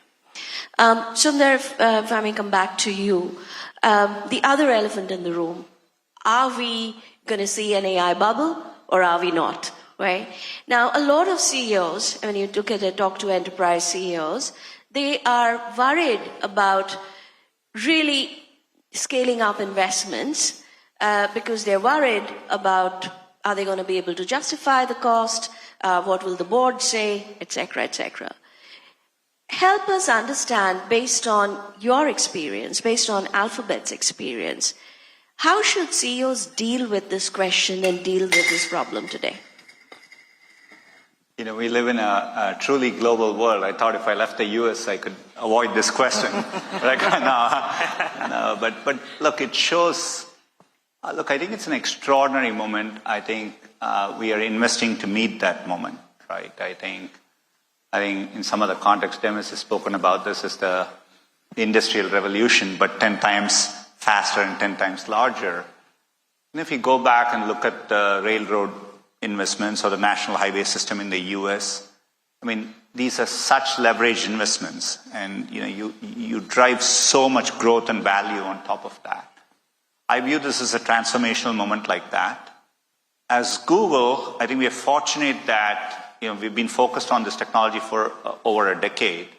Sundar, if I may come back to you, the other elephant in the room, are we going to see an AI bubble or are we not? Right? Now, a lot of CEOs, when you look at it, talk to enterprise CEOs, they are worried about really scaling up investments because they're worried about, are they going to be able to justify the cost? What will the board say? Etc., etc. Help us understand, based on your experience, based on Alphabet's experience, how should CEOs deal with this question and deal with this problem today? You know, we live in a truly global world. I thought if I left the US, I could avoid this question. But look, it shows, look, I think it's an extraordinary moment. I think we are investing to meet that moment, right? I think in some of the context, Demis has spoken about this as the industrial revolution, but 10 times faster and 10 times larger. And if you go back and look at the railroad investments or the national highway system in the US, I mean, these are such leveraged investments, and you drive so much growth and value on top of that. I view this as a transformational moment like that. As Google, I think we are fortunate that we've been focused on this technology for over a decade,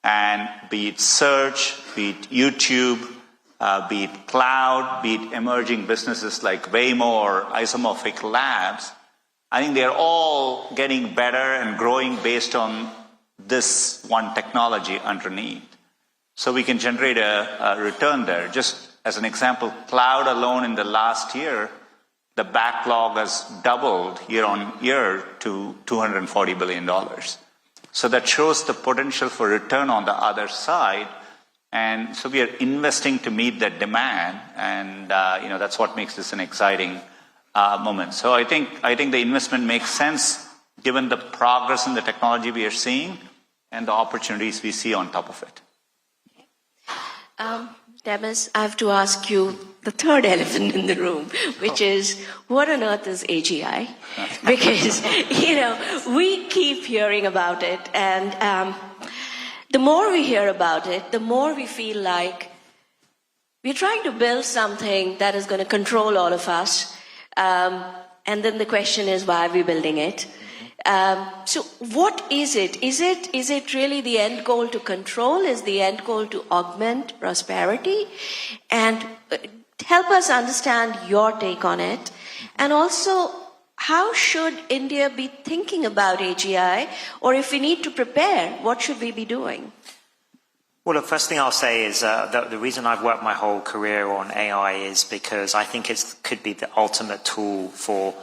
and be it search, be it YouTube, be it cloud, be it emerging businesses like Waymo or Isomorphic Labs, I think they're all getting better and growing based on this one technology underneath. So we can generate a return there. Just as an example, cloud alone in the last year, the backlog has doubled year on year to $240 billion. So that shows the potential for return on the other side. And so we are investing to meet that demand. And, that's what makes this an exciting moment. So I think the investment makes sense given the progress in the technology we are seeing and the opportunities we see on top of it. Demis, I have to ask you the third elephant in the room, which is, what on earth is AGI? Because, we keep hearing about it, and the more we hear about it, the more we feel like we're trying to build something that is going to control all of us, and then the question is, why are we building it? So what is it? Is it really the end goal to control? Is the end goal to augment prosperity? And help us understand your take on it. And also, how should India be thinking about AGI? Or if we need to prepare, what should we be doing? Well, the first thing I'll say is that the reason I've worked my whole career on AI is because I think it could be the ultimate tool for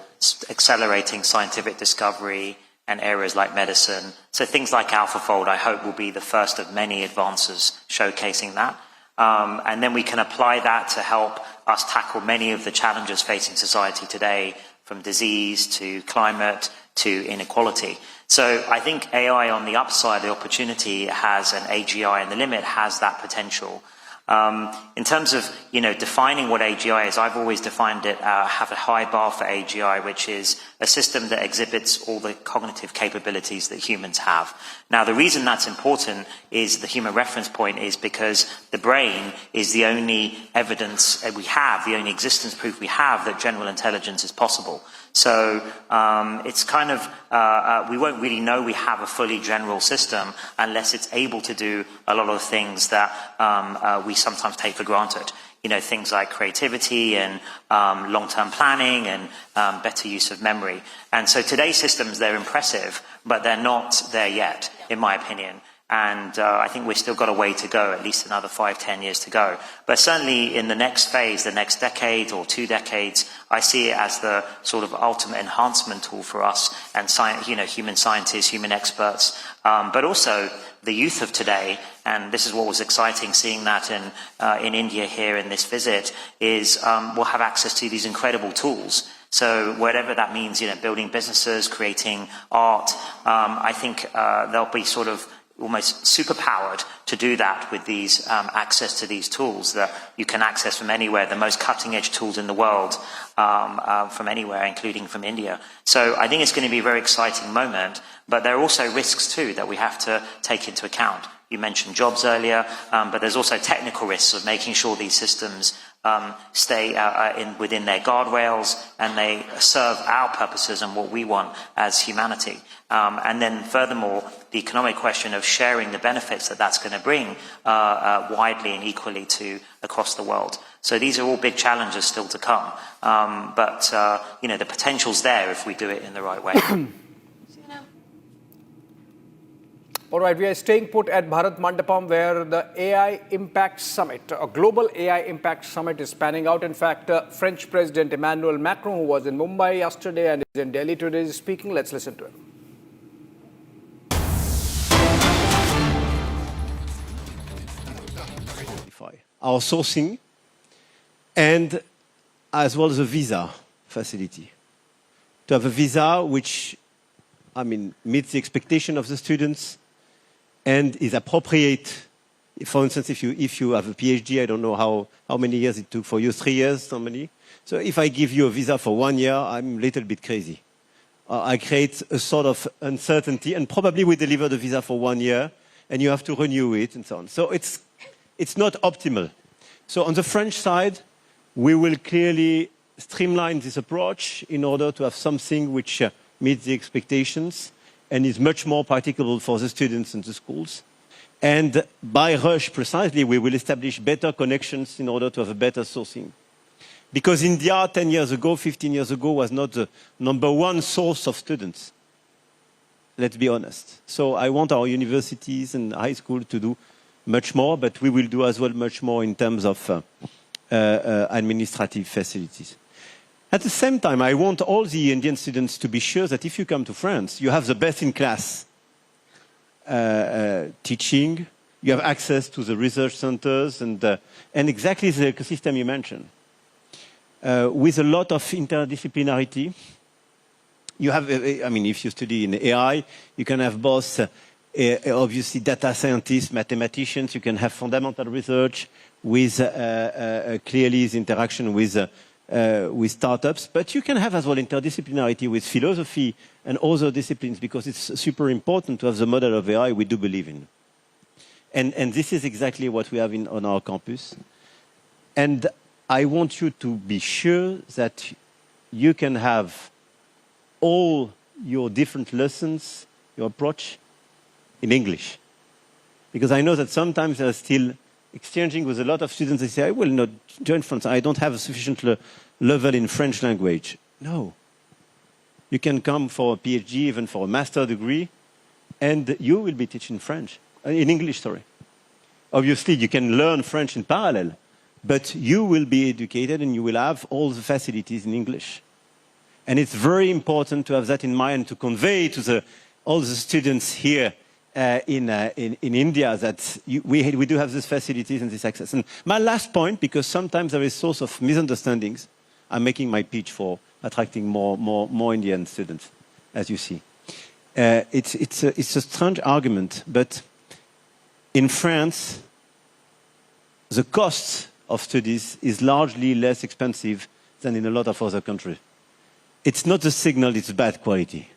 accelerating scientific discovery and areas like medicine. So things like AlphaFold, I hope, will be the first of many advances showcasing that. And then we can apply that to help us tackle many of the challenges facing society today, from disease to climate to inequality. So I think AI on the upside, the opportunity has, and AGI in the limit has that potential. In terms of, defining what AGI is, I've always defined it, have a high bar for AGI, which is a system that exhibits all the cognitive capabilities that humans have. Now, the reason that's important is the human reference point is because the brain is the only evidence we have, the only existence proof we have that general intelligence is possible. So it's kind of, we won't really know we have a fully general system unless it's able to do a lot of things that we sometimes take for granted. Things like creativity and long-term planning and better use of memory. And so today's systems, they're impressive, but they're not there yet, in my opinion. And I think we've still got a way to go, at least another 5-10 years to go. But certainly in the next phase, the next decade or 2 decades, I see it as the sort of ultimate enhancement tool for us and human scientists, human experts, but also the youth of today. And this is what was exciting, seeing that in India here in this visit, is we'll have access to these incredible tools. So whatever that means, building businesses, creating art, I think they'll be sort of almost superpowered to do that with these access to these tools that you can access from anywhere, the most cutting edge tools in the world from anywhere, including from India. So I think it's going to be a very exciting moment, but there are also risks too that we have to take into account. You mentioned jobs earlier, but there's also technical risks of making sure these systems stay within their guardrails and they serve our purposes and what we want as humanity. And then furthermore, the economic question of sharing the benefits that that's going to bring widely and equally to across the world. So these are all big challenges still to come. But the potential's there if we do it in the right way. All right, we are staying put at Bharat Mandapam, where the AI Impact Summit, a global AI Impact Summit, is panning out. In fact, French President Emmanuel Macron, who was in Mumbai yesterday and is in Delhi today, is speaking. Let's listen to him. Our sourcing and as well as a visa facility. To have a visa which, meets the expectation of the students and is appropriate. For instance, if you have a PhD, I don't know how many years it took for you, 3 years, somebody. So if I give you a visa for 1 year, I'm a little bit crazy. I create a sort of uncertainty, and probably we deliver the visa for 1 year, and you have to renew it and so on. So it's not optimal. So on the French side, we will clearly streamline this approach in order to have something which meets the expectations and is much more practicable for the students and the schools. And by Rush, precisely, we will establish better connections in order to have a better sourcing. Because India, 10 years ago, 15 years ago, was not the #1 source of students. Let's be honest. So I want our universities and high school to do much more, but we will do as well much more in terms of administrative facilities. At the same time, I want all the Indian students to be sure that if you come to France, you have the best-in-class teaching, you have access to the research centers, and exactly the ecosystem you mentioned. With a lot of interdisciplinarity, you have, I mean, if you study in AI, you can have both, obviously, data scientists, mathematicians, you can have fundamental research with clearly the interaction with startups, but you can have as well interdisciplinarity with philosophy and other disciplines, because it's super important to have the model of AI we do believe in. And this is exactly what we have on our campus. And I want you to be sure that you can have all your different lessons, your approach, in English. Because I know that sometimes they're still exchanging with a lot of students. They say, I will not join France. I don't have a sufficient level in French language. No. You can come for a PhD, even for a master degree, and you will be teaching French, in English, sorry. Obviously, you can learn French in parallel, but you will be educated and you will have all the facilities in English. And it's very important to have that in mind, to convey to all the students here in India that we do have these facilities and this access. And my last point, because sometimes there is a source of misunderstandings, I'm making my pitch for attracting more Indian students, as you see. It's a strange argument, but in France, the cost of studies is largely less expensive than in a lot of other countries. It's not a signal, it's bad quality.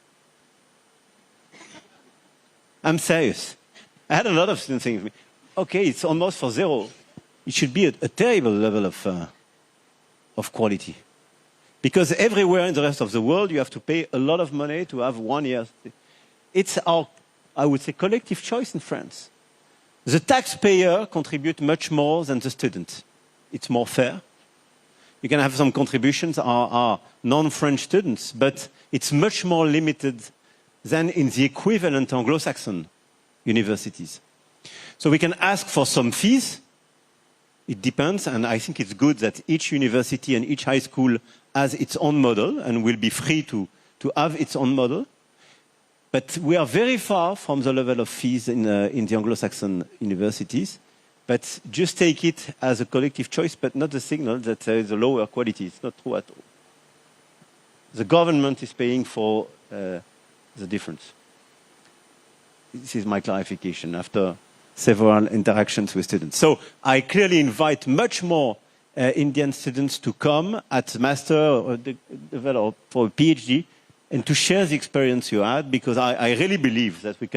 I'm serious. I had a lot of students saying to me, okay, it's almost for zero. It should be a terrible level of quality. Because everywhere in the rest of the world, you have to pay a lot of money to have 1 year. It's our, I would say, collective choice in France. The taxpayer contributes much more than the student. It's more fair. You can have some contributions are non-French students, but it's much more limited than in the equivalent Anglo-Saxon universities. So we can ask for some fees. It depends, and I think it's good that each university and each high school has its own model and will be free to have its own model. But we are very far from the level of fees in the Anglo-Saxon universities. But just take it as a collective choice, but not a signal that there is a lower quality. It's not true at all. The government is paying for the difference. This is my clarification after several interactions with students. So I clearly invite much more Indian students to come at master or for a PhD and to share the experience you had, because I really believe that we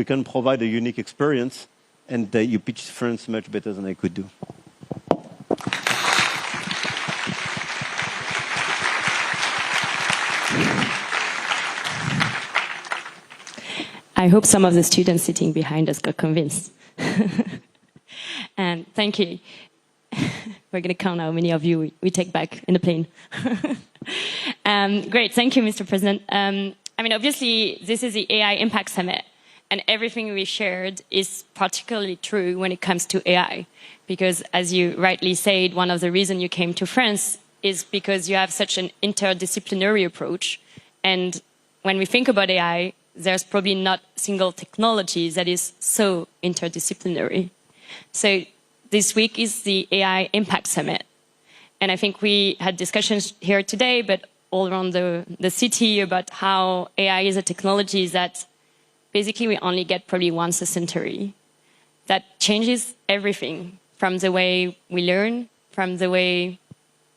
can provide a unique experience, and you pitched France much better than I could do. I hope some of the students sitting behind us got convinced. And thank you. We're going to count how many of you we take back in the plane. Great, thank you, Mr. President. I mean, obviously, this is the AI Impact Summit, and everything we shared is particularly true when it comes to AI, because as you rightly said, one of the reasons you came to France is because you have such an interdisciplinary approach. And when we think about AI, there's probably not single technology that is so interdisciplinary. So this week is the AI Impact Summit. And I think we had discussions here today, but all around the city about how AI is a technology that basically we only get probably once a century. That changes everything, from the way we learn, from the way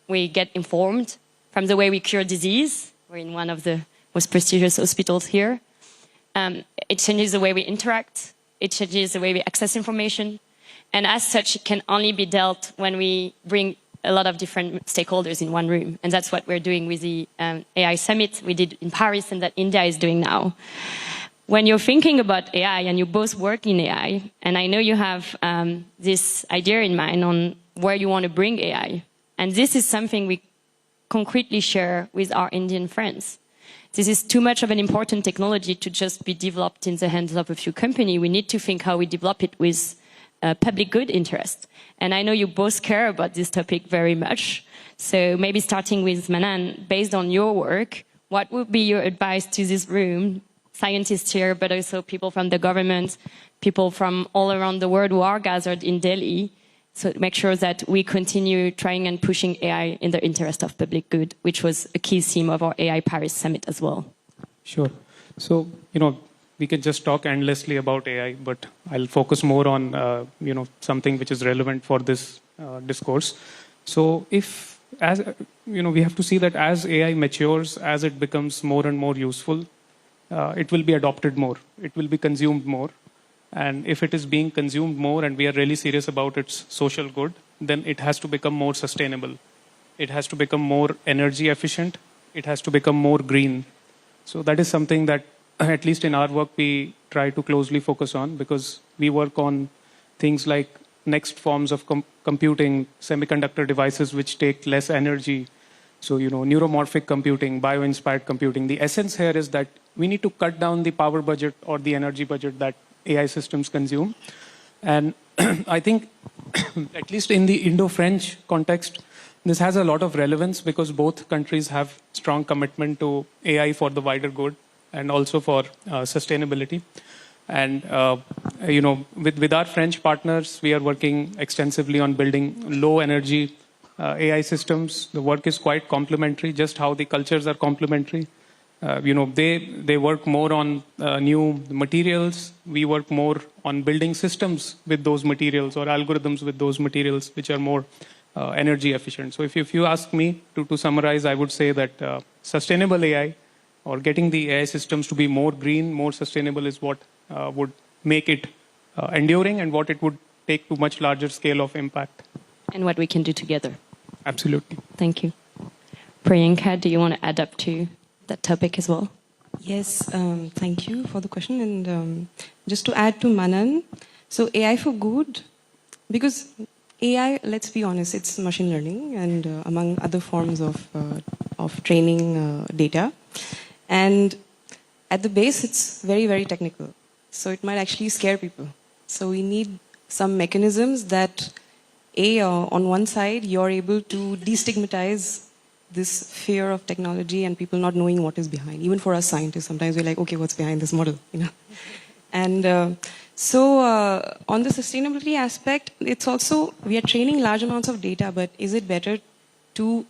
we get informed, from the way we cure disease. We're in one of the most prestigious hospitals here. It changes the way we interact. It changes the way we access information. And as such, it can only be dealt when we bring a lot of different stakeholders in one room. And that's what we're doing with the AI Summit we did in Paris and that India is doing now. When you're thinking about AI, and you both work in AI, and I know you have this idea in mind on where you want to bring AI. And this is something we concretely share with our Indian friends. This is too much of an important technology to just be developed in the hands of a few companies. We need to think how we develop it with public good interest. And I know you both care about this topic very much. So maybe starting with Manan, based on your work, what would be your advice to this room, scientists here, but also people from the government, people from all around the world who are gathered in Delhi, so to make sure that we continue trying and pushing AI in the interest of public good, which was a key theme of our AI Paris Summit as well. Sure. So, we can just talk endlessly about AI, but I'll focus more on, something which is relevant for this discourse. So we have to see that as AI matures, as it becomes more and more useful, it will be adopted more. It will be consumed more. And if it is being consumed more and we are really serious about its social good, then it has to become more sustainable. It has to become more energy efficient. It has to become more green. So that is something that, at least in our work, we try to closely focus on, because we work on things like next forms of computing, semiconductor devices which take less energy. So, neuromorphic computing, bio-inspired computing. The essence here is that we need to cut down the power budget or the energy budget that AI systems consume. And I think, at least in the Indo-French context, this has a lot of relevance because both countries have strong commitment to AI for the wider good and also for sustainability. And, with our French partners, we are working extensively on building low energy AI systems. The work is quite complementary, just how the cultures are complementary. They work more on new materials. We work more on building systems with those materials or algorithms with those materials, which are more energy efficient. So if you ask me to summarize, I would say that sustainable AI or getting the AI systems to be more green, more sustainable is what would make it enduring and what it would take to much larger scale of impact. And what we can do together. Absolutely. Thank you. Priyanka, do you want to add up to that topic as well? Yes, thank you for the question. And just to add to Manan, so AI for good, because AI, let's be honest, it's machine learning and among other forms of training data. And at the base, it's very, very technical. So it might actually scare people. So we need some mechanisms that, on one side, you're able to destigmatize this fear of technology and people not knowing what is behind. Even for us scientists, sometimes we're like, okay, what's behind this model? And so on the sustainability aspect, it's also, we are training large amounts of data, but is it better to,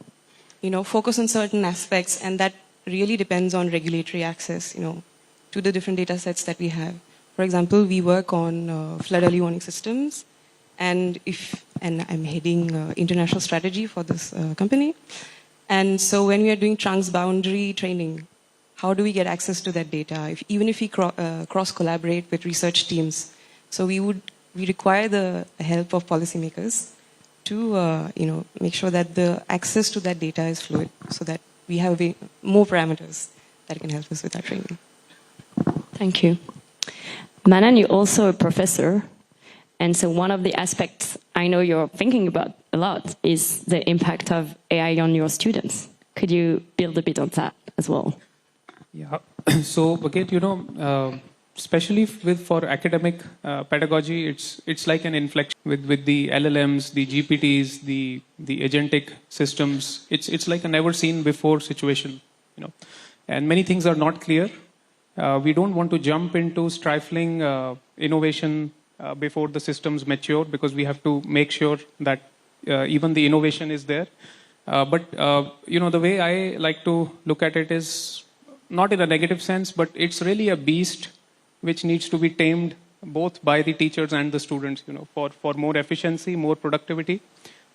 focus on certain aspects? And that really depends on regulatory access, to the different data sets that we have. For example, we work on flood early warning systems, and I'm heading international strategy for this company. And so when we are doing transboundary training, how do we get access to that data? Even if we cross-collaborate with research teams, so we require the help of policymakers to make sure that the access to that data is fluid, so that we have more parameters that can help us with our training. Thank you. Manan, you're also a professor. And so one of the aspects I know you're thinking about a lot is the impact of AI on your students. Could you build a bit on that as well? Yeah. So again, especially for academic pedagogy, it's like an inflection with the LLMs, the GPTs, the agentic systems. It's like a never seen before situation, and many things are not clear. We don't want to jump into stifling innovation before the systems mature, because we have to make sure that even the innovation is there. But the way I like to look at it is not in a negative sense, but it's really a beast which needs to be tamed both by the teachers and the students, for more efficiency, more productivity.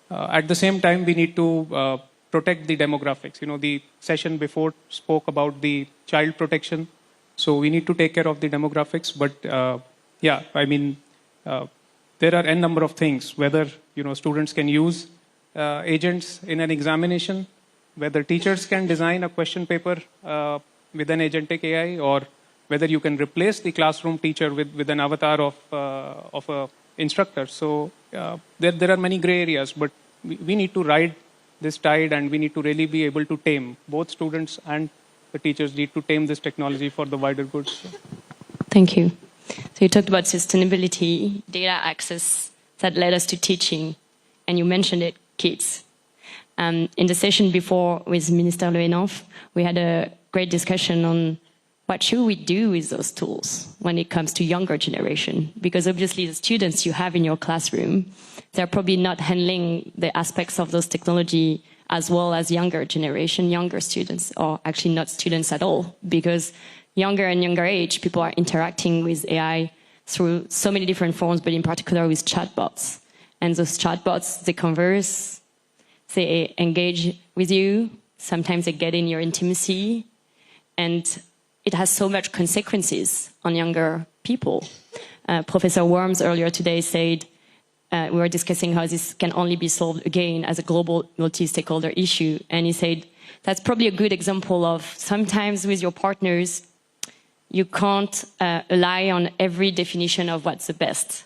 At the same time, we need to protect the demographics. The session before spoke about the child protection. So we need to take care of the demographics. But there are n number of things, whether students can use agents in an examination, whether teachers can design a question paper with an agentic AI, or whether you can replace the classroom teacher with an avatar of a instructor. So there are many gray areas, but we need to ride this tide, and we need to really be able to tame. Both students and the teachers need to tame this technology for the wider good. So. Thank you. So you talked about sustainability, data access that led us to teaching, and you mentioned it, kids. In the session before with Minister Le Henaf, we had a great discussion on what should we do with those tools when it comes to younger generation? Because obviously the students you have in your classroom, they're probably not handling the aspects of those technology as well as younger generation, younger students, or actually not students at all, because younger and younger age, people are interacting with AI through so many different forms, but in particular with chatbots. And those chatbots, they converse, they engage with you, sometimes they get in your intimacy, and it has so much consequences on younger people. Professor Worms earlier today said, we were discussing how this can only be solved again as a global multi-stakeholder issue. And he said, that's probably a good example of sometimes with your partners, you can't rely on every definition of what's the best,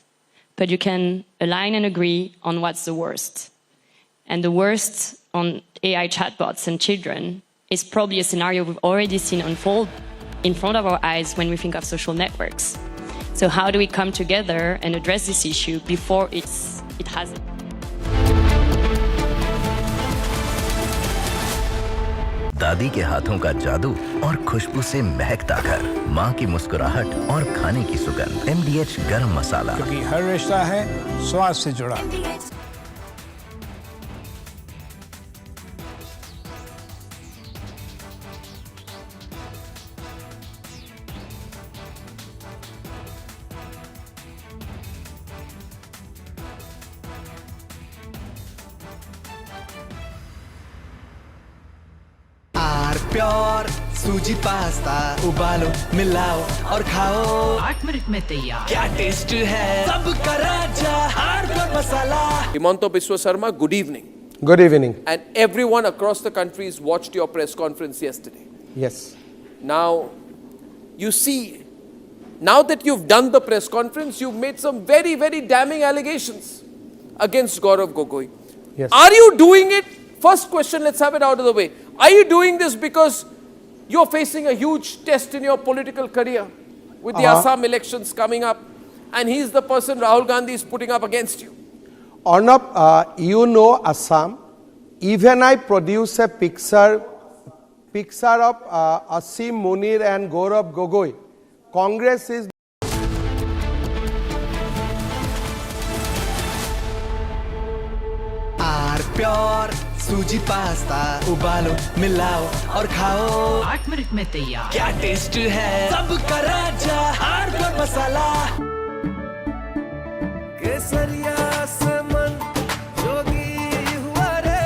but you can align and agree on what's the worst. And the worst on AI chatbots and children is probably a scenario we've already seen unfold in front of our eyes when we think of social networks. So how do we come together and address this issue before it has it? दादी के हाथों का जादू और खुशबू से महकता घर, माँ की मुस्कुराहट और खाने की सुगंध। MDH गरम मसाला, क्योंकि हर रिश्ता है स्वाद से जुड़ा। प्योर सूजी पास्ता उबालो मिलाओ और खाओ 8 मिनट में तैयार क्या टेस्ट है सबका राजा hardware masala Himanto Biswa Sarma, good evening. Good evening. And everyone across the countries watched your press conference yesterday. Yes. Now, you see, now that you've done the press conference, you've made some very, very damning allegations against Gaurav Gogoi. Yes. Are you doing it? First question, let's have it out of the way. Are you doing this because you're facing a huge test in your political career with the Assam elections coming up, and he's the person Rahul Gandhi is putting up against you? Arnab, you know Assam. Even I produce a picture of Asim Munir and Gaurav Gogoi. Congress is pure सूजी pasta उबालो मिलाओ और खाओ 8 minute में तैयार क्या taste है सबका राजा hardware मसाला केसरिया से मन जोगी हुआ रे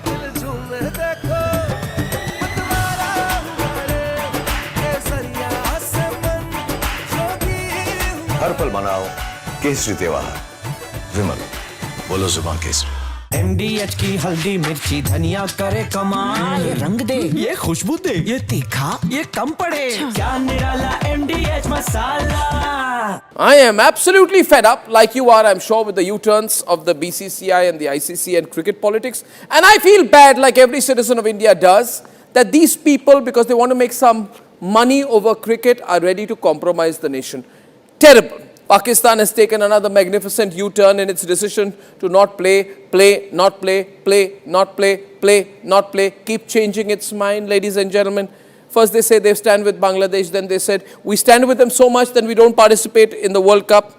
दिल झूम देखो मतवारा हुआ रे केसरिया से मन जोगी हर पल मनाओ केसरी त्योहार विमल बोलो जुबान केसरी MDH की हल्दी मिर्ची धनिया करे कमाल ये रंग दे ये खुशबू दे ये तीखा ये कम पड़े क्या निराला MDH masala I am absolutely fed up, like you are, I'm sure, with the U-turns of the BCCI and the ICC and cricket politics. And I feel bad, like every citizen of India does, that these people, because they want to make some money over cricket, are ready to compromise the nation. Terrible. Pakistan has taken another magnificent U-turn in its decision to not play, not play, keep changing its mind, ladies and gentlemen. First they say they stand with Bangladesh, then they said we stand with them so much that we don't participate in the World Cup.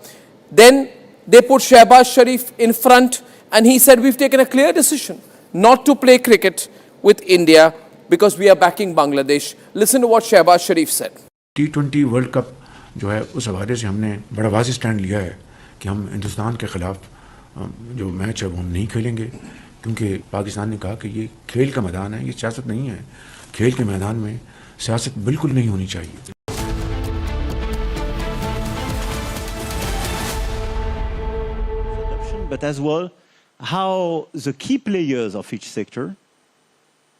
Then they put Shehbaz Sharif in front and he said we've taken a clear decision not to play cricket with India because we are backing Bangladesh. Listen to what Shehbaz Sharif said. T20 World Cup जो है उस हवाले से हमने बड़ा वाज़ेह stand लिया है कि हम हिंदुस्तान के ख़िलाफ़ जो मैच है वो हम नहीं खेलेंगे क्योंकि पाकिस्तान ने कहा कि ये खेल का मैदान है, ये सियासत नहीं है। खेल के मैदान में सियासत बिल्कुल नहीं होनी चाहिए। But as well, how the key players of each sector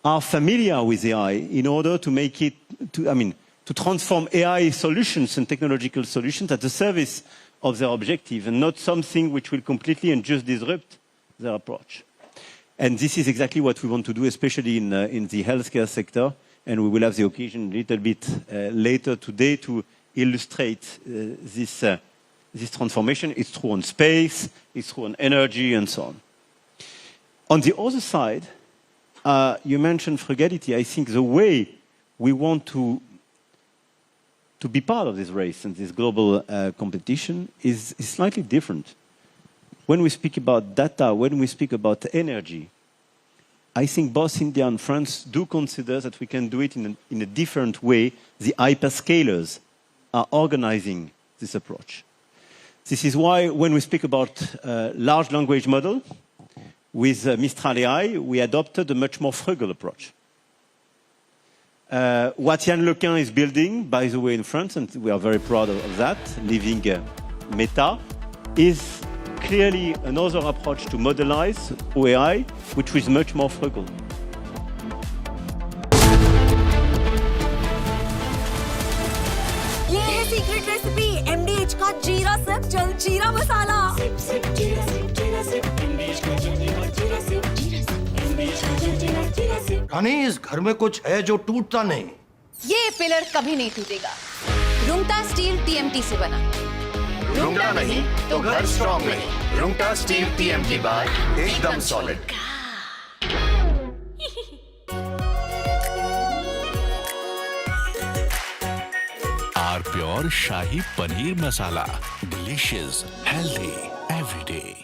are familiar with AI in order to make it, to transform AI solutions and technological solutions at the service of their objective and not something which will completely and just disrupt their approach. And this is exactly what we want to do, especially in the healthcare sector. And we will have the occasion a little bit later today to illustrate this transformation. It's true on space, it's true on energy, and so on. On the other side, you mentioned frugality. I think the way we want to be part of this race and this global competition is slightly different. When we speak about data, when we speak about energy, I think both India and France do consider that we can do it in a different way. The hyperscalers are organizing this approach. This is why when we speak about large language model, with Mistral AI, we adopted a much more frugal approach. What Yann Lequin is building, by the way, in France, and we are very proud of that, leaving Meta, is clearly another approach to modelize AI, which is much more frugal. ये है secret recipe MDH का जीरा SIP जल जीरा मसाला। रानी, इस घर में कुछ है जो टूटता नहीं। ये पिलर कभी नहीं टूटेगा। रुंगटा स्टील TMT से बना। रुंगटा नहीं तो घर स्ट्रॉन्ग नहीं। रुंगटा स्टील TMT बार एकदम solid. R pure shahi paneer masala, delicious, healthy every day.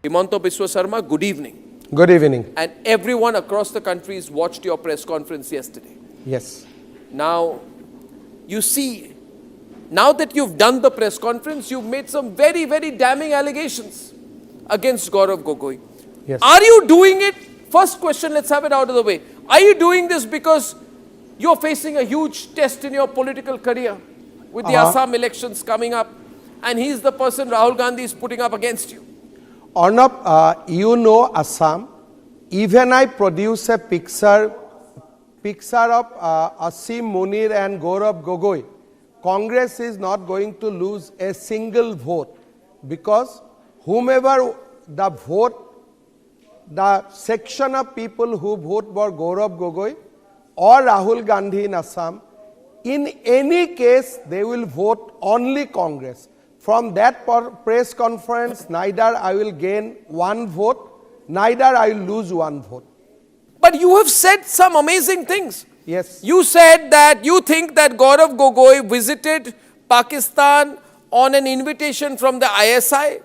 Himanta Biswa Sarma, good evening. Good evening. And everyone across the country has watched your press conference yesterday. Yes. Now, you see, now that you've done the press conference, you've made some very, very damning allegations against Gaurav Gogoi. Yes. Are you doing it? First question, let's have it out of the way. Are you doing this because you're facing a huge test in your political career with the Assam elections coming up, and he's the person Rahul Gandhi is putting up against you? Arnab, you know Assam. Even I produce a picture of Asim Munir and Gaurav Gogoi. Congress is not going to lose a single vote because whomever the vote, the section of people who vote for Gaurav Gogoi or Rahul Gandhi in Assam, in any case they will vote only Congress. From that press conference, neither I will gain one vote, neither I will lose one vote. But you have said some amazing things. Yes. You said that you think that Gaurav Gogoi visited Pakistan on an invitation from the ISI.